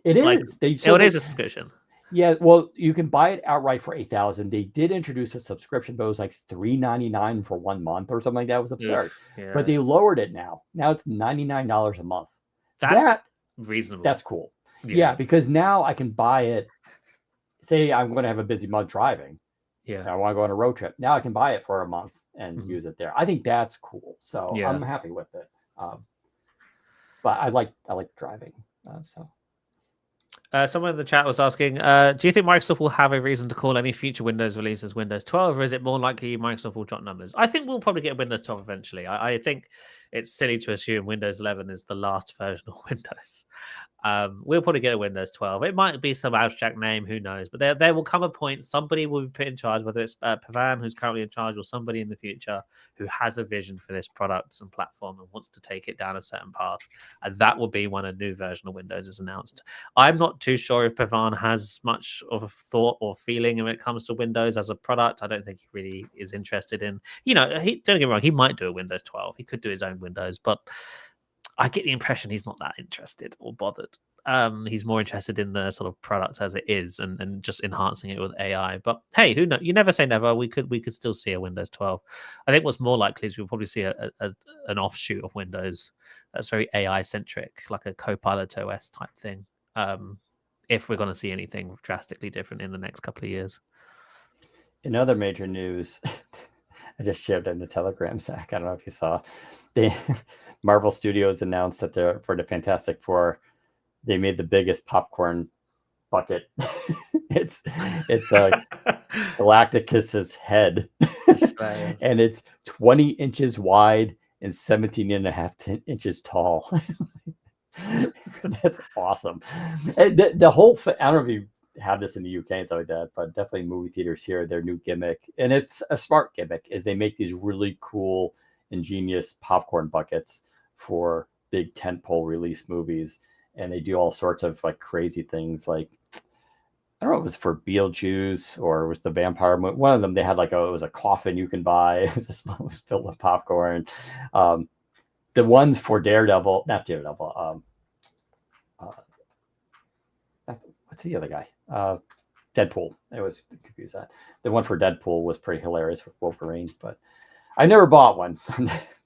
It is. Like, it is a subscription. Yeah, well, you can buy it outright for $8,000. They did introduce a subscription, but it was like $3.99 for 1 month or something like that. It was absurd. But they lowered it now. Now it's $99 a month. That's reasonable. That's cool. Yeah, because now I can buy it. Say I'm going to have a busy month driving. Yeah, I want to go on a road trip. Now I can buy it for a month and use it there. I think that's cool. So I'm happy with it. But I like driving. Someone in the chat was asking, do you think Microsoft will have a reason to call any future Windows releases Windows 12, or is it more likely Microsoft will drop numbers? I think we'll probably get Windows 12 eventually. I think it's silly to assume Windows 11 is the last version of Windows. We'll probably get a Windows 12. It might be some abstract name, who knows? But there will come a point, somebody will be put in charge, whether it's Pavan, who's currently in charge, or somebody in the future who has a vision for this product and platform and wants to take it down a certain path. And that will be when a new version of Windows is announced. I'm not too sure if Pavan has much of a thought or feeling when it comes to Windows as a product. I don't think he really is interested in, don't get me wrong, he might do a Windows 12. He could do his own Windows, but I get the impression he's not that interested or bothered. He's more interested in the sort of product as it is and just enhancing it with AI. But hey, who knows? You never say never. We could still see a Windows 12. I think what's more likely is we'll probably see an offshoot of Windows that's very AI centric, like a Copilot OS type thing. If we're going to see anything drastically different in the next couple of years. In other major news, I just shared in the Telegram, Zach. I don't know if you saw. Marvel Studios announced that for the Fantastic Four they made the biggest popcorn bucket. it's Galacticus's head, and it's 20 inches wide and 17 and a half inches tall. That's awesome. The whole I don't know if you have this in the UK and stuff like that, but definitely movie theaters here, their new gimmick, and it's a smart gimmick, is they make these really cool, ingenious popcorn buckets for big tentpole release movies, and they do all sorts of like crazy things. Like, I don't know if it was for Beetlejuice or it was the vampire movie. One of them, they had like it was a coffin you can buy. It was filled with popcorn. The ones for Daredevil, not Daredevil. What's the other guy? Deadpool. I was confused that. The one for Deadpool was pretty hilarious with Wolverine, but I never bought one.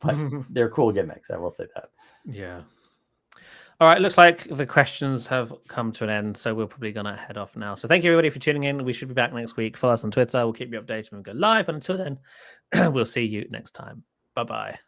But they're cool gimmicks. I will say that. Yeah. All right. Looks like the questions have come to an end, so we're probably going to head off now. So thank you, everybody, for tuning in. We should be back next week. Follow us on Twitter. We'll keep you updated when we go live. And until then, we'll see you next time. Bye-bye.